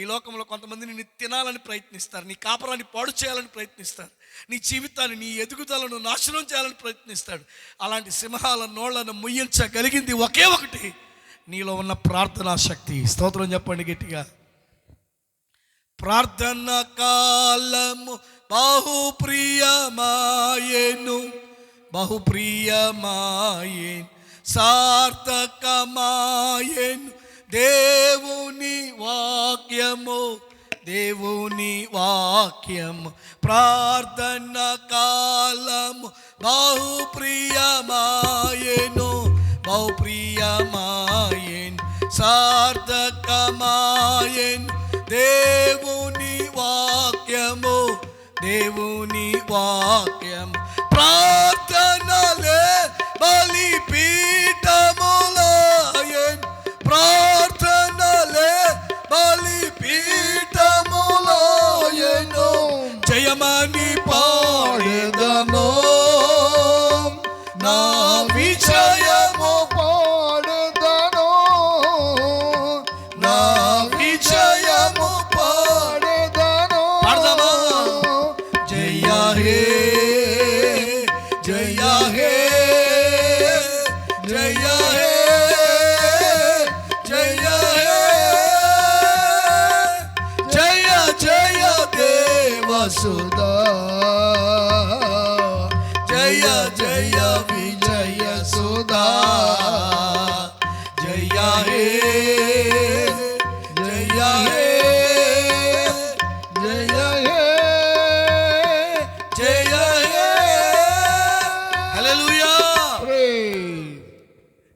ఈ లోకంలో కొంతమంది నిన్ను తినాలని ప్రయత్నిస్తారు, నీ కాపురాన్ని పాడు చేయాలని ప్రయత్నిస్తారు, నీ జీవితాన్ని, నీ ఎదుగుదలను నాశనం చేయాలని ప్రయత్నిస్తాడు. అలాంటి సింహాల నోళ్లను ముయ్యించగలిగింది ఒకే ఒకటి, నీలో ఉన్న ప్రార్థనా శక్తి. స్తోత్రం చెప్పండి గట్టిగా. ప్రార్థన కాలము బహుప్రియమాయెను, బహుప్రియమాయెను, సార్థకమాయెను దేవుని వాక్యము, దేవుని వాక్యము. ప్రార్థన కాలము బహుప్రియమాయెను, బహుప్రియమాయెను, సార్థకమాయెను దేవుని వాక్యము, దేవుని వాక్యము. ప్రార్థనలే బలిపీఠములాయెను, ప్రార్థనలే బలిపీఠములాయెను. జయమని పాడెదను, నా విజయము పాడెదను, నా విజయము పాడెదను. పాడదామా? జయ హే, జయ హే, జయ హే, జయ హే, జయ జయ దేవసుదా, జయ జయ విజయ సుధా, జయ హే, జయ హే, జయ హే, జయ హే. హల్లెలూయా. ప్రైజ్.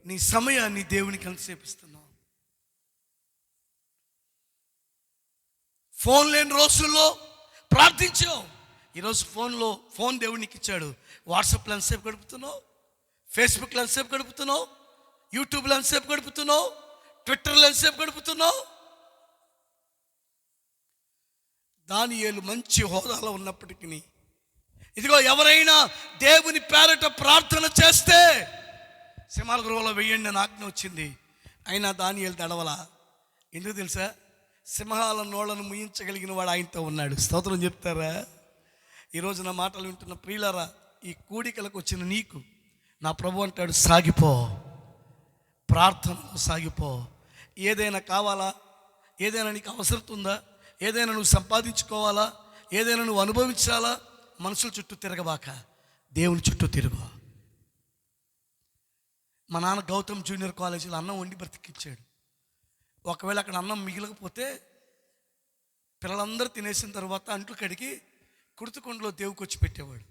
నీ సమయాన్ని దేవునికి ఎంతసేపు ఇస్తున్నావు? ఫోన్ లేని రోజుల్లో ప్రార్థించావు. ఈరోజు ఫోన్ దేవునికి ఇచ్చాడు. వాట్సాప్లో ఎంతసేపు గడుపుతున్నావు? ఫేస్బుక్లో ఎంతసేపు గడుపుతున్నావు? యూట్యూబ్లో ఎంతసేపు గడుపుతున్నావు? ట్విట్టర్లో ఎంతసేపు గడుపుతున్నావు? దానియేలు మంచి హోదాలో ఉన్నప్పటికీ, ఇదిగో ఎవరైనా దేవుని పేరట ప్రార్థన చేస్తే సింహాల గృహంలో వెయ్యండి అని ఆజ్ఞ వచ్చింది. అయినా దానియేలు దడవలా. ఎందుకు తెలుసా? సింహాల నోళ్లను ముయించగలిగిన వాడు ఆయనతో ఉన్నాడు. స్తోత్రం చెప్తారా? ఈరోజు నా మాటలు వింటున్న ప్రియులారా, ఈ కూడికలకు వచ్చిన నీకు నా ప్రభు అంటాడు, సాగిపో, ప్రార్థనలో సాగిపో. ఏదైనా కావాలా? ఏదైనా నీకు అవసరం ఉందా? ఏదైనా నువ్వు సంపాదించుకోవాలా? ఏదైనా నువ్వు అనుభవించాలా? మనుషుల చుట్టూ తిరగబాక, దేవుని చుట్టూ తిరుగు. మా నాన్న గౌతమ్ జూనియర్ కాలేజీలో అన్నం వండి బ్రతికిచ్చాడు. ఒకవేళ అక్కడ అన్నం మిగిలకపోతే పిల్లలందరూ తినేసిన తర్వాత అంట్లు కడిగి కుర్తుకొండలో దేవుకి వచ్చి పెట్టేవాడు.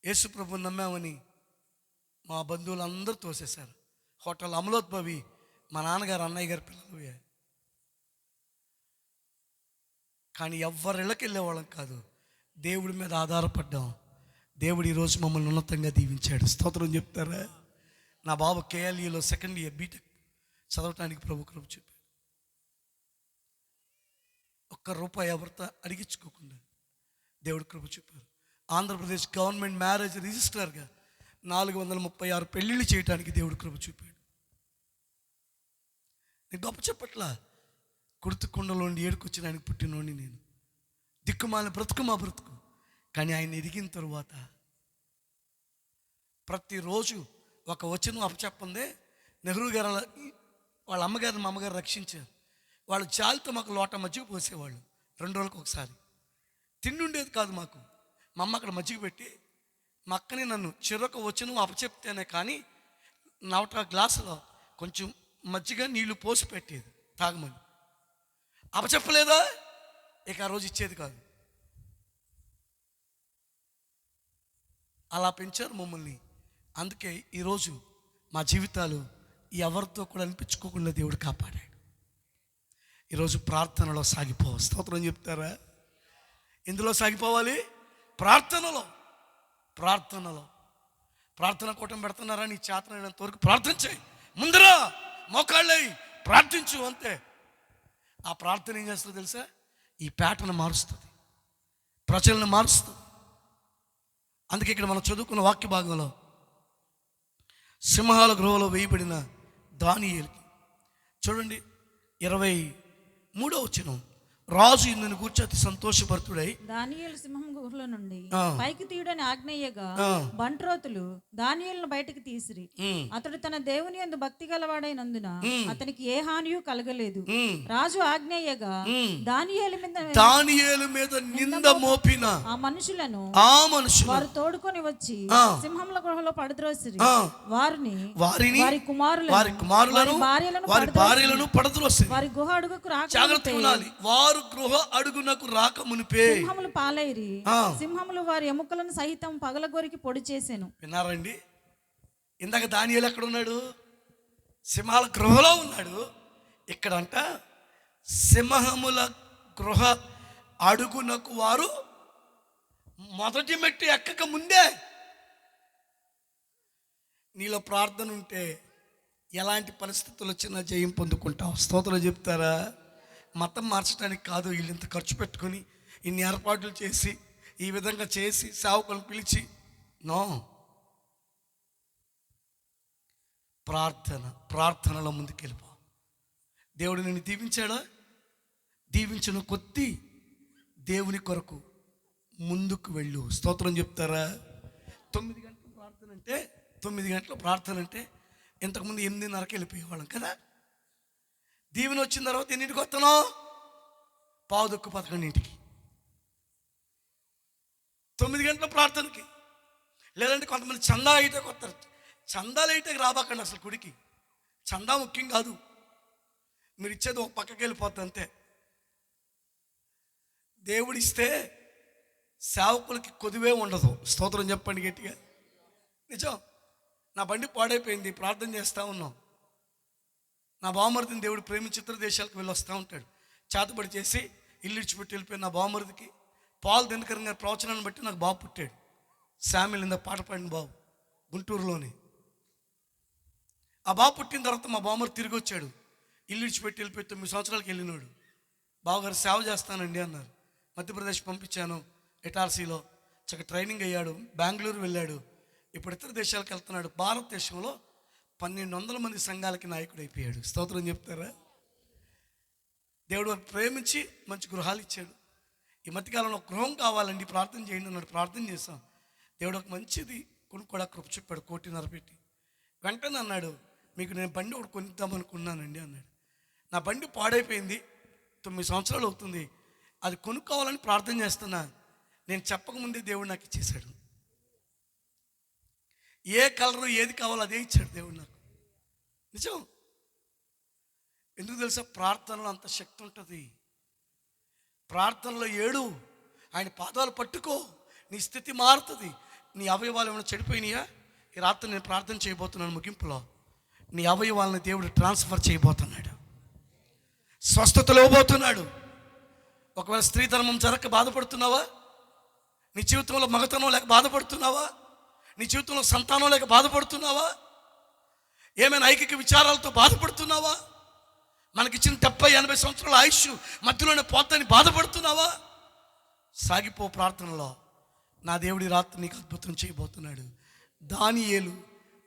యేసు ప్రభుని నమ్మామని మా బంధువులందరూ తోసేశారు. హోటల్ అమలోద్భవి మా నాన్నగారు, అన్నయ్య గారి పిల్లలు. కానీ ఎవ్వరిళ్ళకి వెళ్ళేవాళ్ళం కాదు, దేవుడి మీద ఆధారపడ్డాం. దేవుడు ఈరోజు మమ్మల్ని ఉన్నతంగా దీవించాడు. స్తోత్రం చెప్తారా? నా బాబు కేఎల్ఈలో 2nd ఇయర్ బీటెక్ చదవటానికి ప్రభు కృప చూపాడు. ₹1 ఎవరితో అడిగించుకోకుండా దేవుడు కృప చూపారు. ఆంధ్రప్రదేశ్ గవర్నమెంట్ మ్యారేజ్ రిజిస్ట్రార్గా 436 పెళ్ళిళ్ళు చేయడానికి దేవుడు కృప చూపాడు. నేను గొప్ప చెప్పట్లా, కుర్తుకుండలోండి ఏడుకొచ్చిన ఆయనకు పుట్టినోడిని నేను. దిక్కుమాలిన బ్రతుకు మా బ్రతుకు. కానీ ఆయన ఎదిగిన తరువాత ప్రతిరోజు ఒక వచనం అప్పచెప్పందే నెహ్రూ గారు వాళ్ళ అమ్మగారిని మా అమ్మగారు రక్షించారు. వాళ్ళు జాలితో మాకు లోట మజ్జిగ పోసేవాళ్ళు 2 రోజులకు ఒకసారి. తిండి ఉండేది కాదు మాకు. మా అమ్మ అక్కడ మజ్జిగ పెట్టి మా అక్కని నన్ను చెరొక వచనం అప్పచెప్తేనే కానీ నవట గ్లాసులో కొంచెం మజ్జిగ నీళ్లు పోసి పెట్టేది తాగమని. అప్పచెప్పలేదా ఇక ఆ రోజు ఇచ్చేది కాదు. అలా పెంచారు మమ్మల్ని. అందుకే ఈరోజు మా జీవితాలు ఎవరితో కూడా అనిపించుకోకుండా దేవుడు కాపాడాడు. ఈరోజు ప్రార్థనలో సాగిపోవాలి. స్తోత్రం చెప్తారా? ఎందులో సాగిపోవాలి? ప్రార్థనలో. ప్రార్థన కూటం పెడుతున్నారా? నీ చేతనైనంత వరకు ప్రార్థన చేయి. ముందరా మోకాళ్ళై ప్రార్థించు అంతే. ఆ ప్రార్థన ఏం చేస్తుందో తెలుసా? ఈ పేటను మారుస్తుంది, ప్రజలను మారుస్తుంది. అందుకే ఇక్కడ మనం చదువుకున్న వాక్య భాగంలో సింహాల గృహలో వేయబడిన దానియేలుకి చూడండి 23వ వచనం. రాజు ఇందుని కూర్చొని అతి సంతోషభరితుడై దానియేలు సింహం గుహలో నుండి పైకి తీయుడని ఆజ్ఞయ్యగా బంట్రోతులు దానియేలును బయటకు తీసిరి. అతడు తన దేవుని యందు భక్తి గలవాడైనందున అతనికి ఏ హానియు కలగలేదు. రాజు ఆజ్ఞయ్యగా దానియేలు మీద నింద మోపిన ఆ మనుషులను వారు తోడుకొని వచ్చి సింహముల గుహలో పడద్రోసిరి. వారిని వారి కుమారులను వారి భార్యలను పడద్రోసిరి. వారి గుహ అడుగుకు రాక గృహ అడుగునకు రాక మునిపే సింహములు పాలైరి. సింహములు వారి ఎముకలను సహితం పగలగొరికి పొడి చేసెను. విన్నారండి? ఇందాక దానియేలు ఎక్కడ ఉన్నాడు? సింహాల గృహలో ఉన్నాడు. ఇక్కడ అంట సింహముల గృహ అడుగునకు వారు మొదటి మెట్టు ఎక్కక ముందే. నీలో ప్రార్థన ఉంటే ఎలాంటి పరిస్థితులు వచ్చినా జయం పొందుకుంటావు. స్తోత్రం చెప్తారా? మతం మార్చడానికి కాదు. వీళ్ళు ఇంత ఖర్చు పెట్టుకొని ఇన్ని ఏర్పాట్లు చేసి ఈ విధంగా చేసి సేవకులను పిలిచి నో. ప్రార్థనలో ముందుకెళ్ళిపో. దేవుడు నిన్ను దీవించాడా? దీవించిన కొద్దీ దేవుని కొరకు ముందుకు వెళ్ళు. స్తోత్రం చెప్తారా? 9 గంటల ప్రార్థన అంటే ఇంతకుముందు 8:30కి వెళ్ళిపోయేవాళ్ళం కదా. దీవెన వచ్చిన తర్వాత ఎన్నింటికి వస్తానో? 11:10 9 గంటల ప్రార్థనకి. లేదంటే కొంతమంది చందా అయితే కొత్తారు. చందాలు అయితే రాబాకండి అసలు. గుడికి చందా ముఖ్యం కాదు. మీరు ఇచ్చేది ఒక పక్కకి వెళ్ళిపోతుంది అంతే. దేవుడిస్తే సేవకులకి కొదువే ఉండదు. స్తోత్రం చెప్పండి గట్టిగా. నిజం. నా బండి పాడైపోయింది, ప్రార్థన చేస్తూ ఉన్నాం. నా బావమరిదిని దేవుడు ప్రేమించి ఇతర దేశాలకు వెళ్ళి వస్తూ ఉంటాడు. చేతబడి చేసి ఇల్లు ఇచ్చిపెట్టి వెళ్ళిపోయిన నా బావమరిదికి పాల్ దినకర్ గారి ప్రవచనాన్ని బట్టి నాకు బాబు పుట్టాడు. శామ్యుల్ ఇందా పాట పాడిన బాబు గుంటూరులోని. ఆ బాబు పుట్టిన తర్వాత మా బావమరిది తిరిగి వచ్చాడు. ఇల్లు ఇచ్చిపెట్టి వెళ్ళిపోయి 9 సంవత్సరాలకు వెళ్ళినాడు. బావగారు సేవ చేస్తానండి అన్నారు. మధ్యప్రదేశ్ పంపించాను. ఎటార్సీలో చక్కగా ట్రైనింగ్ అయ్యాడు. బెంగళూరు వెళ్ళాడు. ఇప్పుడు ఇతర దేశాలకు వెళ్తున్నాడు. భారతదేశంలో 1200 మంది సంఘాలకి నాయకుడు అయిపోయాడు. స్తోత్రం చెప్తారా? దేవుడు ప్రేమించి మంచి గృహాలు ఇచ్చాడు. ఈ మధ్యకాలంలో ఒక గృహం కావాలండి, ప్రార్థన చేయండి అన్నాడు. ప్రార్థన చేశాం. దేవుడు ఒక మంచిది కొనుక్కోడా కృప చెప్పాడు. 1.5 పెట్టి. వెంటనే అన్నాడు, మీకు నేను బండి ఒకటి కొనిద్దాం అనుకున్నానండి అన్నాడు. నా బండి పాడైపోయింది, 9 సంవత్సరాలు అవుతుంది. అది కొనుక్కోవాలని ప్రార్థన చేస్తున్నా. నేను చెప్పకముందే దేవుడు నాకు ఇచ్చేశాడు. ఏ కలరు ఏది కావాలో అదే ఇచ్చాడు దేవుడు నాకు. నిజం. ఎందుకు తెలుసా? ప్రార్థనలో అంత శక్తి ఉంటుంది. ప్రార్థనలో ఏడు, ఆయన పాదాలు పట్టుకో, నీ స్థితి మారుతుంది. నీ అవయవాలు ఏమైనా చెడిపోయినాయా? ఈ రాత్రి నేను ప్రార్థన చేయబోతున్నాను. ముగింపులో నీ అవయవాలను దేవుడు ట్రాన్స్ఫర్ చేయబోతున్నాడు, స్వస్థతలు ఇవ్వబోతున్నాడు. ఒకవేళ స్త్రీధర్మం జరగక బాధపడుతున్నావా? నీ జీవితంలో మగతనం లేక బాధపడుతున్నావా? నీ జీవితంలో సంతానం లేక బాధపడుతున్నావా? ఏమైనా ఐకిక విచారాలతో బాధపడుతున్నావా? మనకిచ్చిన 70-80 సంవత్సరాల ఆయుష్ మధ్యలోనే పోతని బాధపడుతున్నావా? సాగిపో ప్రార్థనలో. నా దేవుడి రాత్రి నీకు అద్భుతం చేయబోతున్నాడు. దానియేలు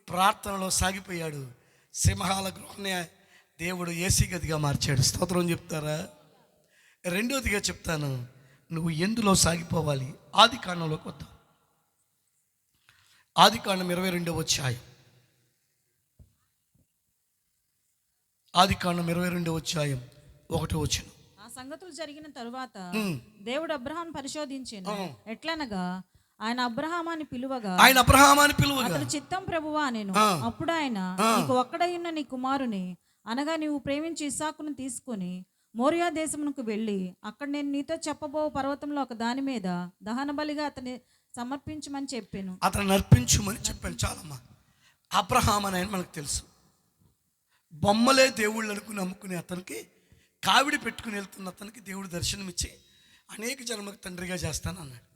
ప్రార్థనలో సాగిపోయాడు. సింహాల గృహనే దేవుడు ఏసీ గదిగా మార్చాడు. స్తోత్రం చెప్తారా? రెండోదిగా చెప్తాను, నువ్వు ఎందులో సాగిపోవాలి. ఆది కాండంలోకి వద్దాం. ఆది కాండం 22వ అధ్యాయం. ఆది కాండం 22వ అధ్యాయం 1వ వచనం. ఆ సంగతులు జరిగిన తరువాత దేవుడు అబ్రహాం పరిశోధించెను. ఎట్లనగా ఆయన అబ్రహామాని పిలువగా అతడు చిత్తం ప్రభువా నేను. అప్పుడు ఆయన, నీకు ఒక్కడైన నీ కుమారుని అనగా నీవు ప్రేమించి ఇస్సాకును తీసుకుని మోరియా దేశమునకు వెళ్ళి అక్కడ నేను నీతో చెప్పబో పర్వతంలో ఒక దాని మీద దహన బలిగా అతని సమర్పించమని చెప్పాను. అతను అర్పించమని చెప్పాను. చాలమ్మా. అబ్రహాం అని మనకు తెలుసు. బొమ్మలే దేవుళ్ళు అనుకుని నమ్ముకునే అతనికి, కావిడి పెట్టుకుని వెళ్తున్న అతనికి దేవుడు దర్శనమిచ్చి అనేక జన్మకు తండ్రిగా చేస్తాను అన్నాడు.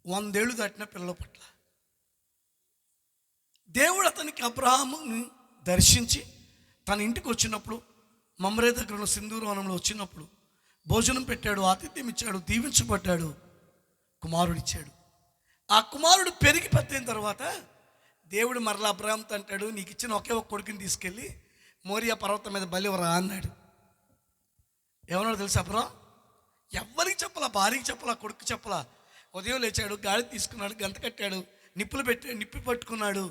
100 ఏళ్ళు దాటిన పిల్లల పట్ల దేవుడు అతనికి అబ్రహాముని దర్శించి తన ఇంటికి వచ్చినప్పుడు, మమ్రే దగ్గర ఉన్న సింధూరవనంలో వచ్చినప్పుడు భోజనం పెట్టాడు, ఆతిథ్యం ఇచ్చాడు, దీవించబడ్డాడు, కుమారుడిచ్చాడు. ఆ కుమారుడు పెరిగి పెద్దయిన తర్వాత దేవుడు మరలా అబ్రహాంతో అంటాడు, నీకు ఇచ్చిన ఒకే ఒక కొడుకుని తీసుకెళ్ళి మోరియా పర్వతం మీద బలివరా అన్నాడు. ఏమన్నాడు తెలుసా అబ్రహాం? ఎవ్వరికి చెప్పలా, భార్యకి చెప్పలా, కొడుకు చెప్పలా. ఉదయం లేచాడు, గాలి తీసుకున్నాడు, గంత కట్టాడు, నిప్పు పట్టుకున్నాడు,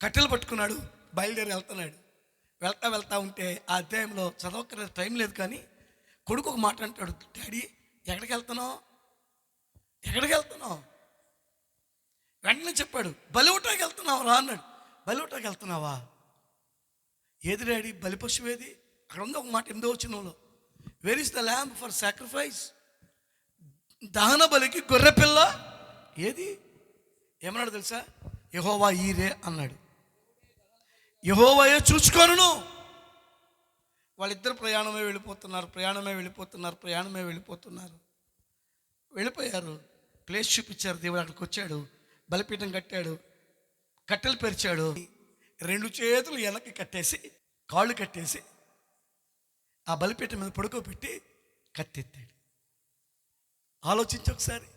కట్టెలు పట్టుకున్నాడు, బయలుదేరి వెళ్తున్నాడు. వెళ్తా ఉంటే ఆ అధ్యాయంలో చదవక్కర్లేదు, టైం లేదు, కానీ కొడుకు ఒక మాట అంటాడు, డాడీ ఎక్కడికి వెళ్తున్నావు? వెంటనే చెప్పాడు, బలివుటాకి వెళ్తున్నావు రా అన్నాడు. బలివుటాకి వెళ్తున్నావా? ఏది డాడీ? బలి పశువు ఏది? అక్కడ ఉంది ఒక మాట 8వ వచనంలో, where is the lamb for sacrifice? దహన బలికి గొర్రెపిల్ల ఏది? ఏమన్నాడు తెలుసా? యెహోవా ఈరే అన్నాడు. యెహోవాయే చూచుకొనును. వాళ్ళిద్దరు ప్రయాణమే వెళ్ళిపోతున్నారు. వెళ్ళిపోయారు. ప్లేస్ చూపించారు. దేవుడు అక్కడికి వచ్చాడు, బలిపీఠం కట్టాడు, కట్టెలు పెరిచాడు, 2 చేతులు వెనక్కి కట్టేసి, కాళ్ళు కట్టేసి ఆ బలిపీఠం మీద పడుకోబెట్టి కత్తెత్తాడు. ఆలోచించి ఒకసారి.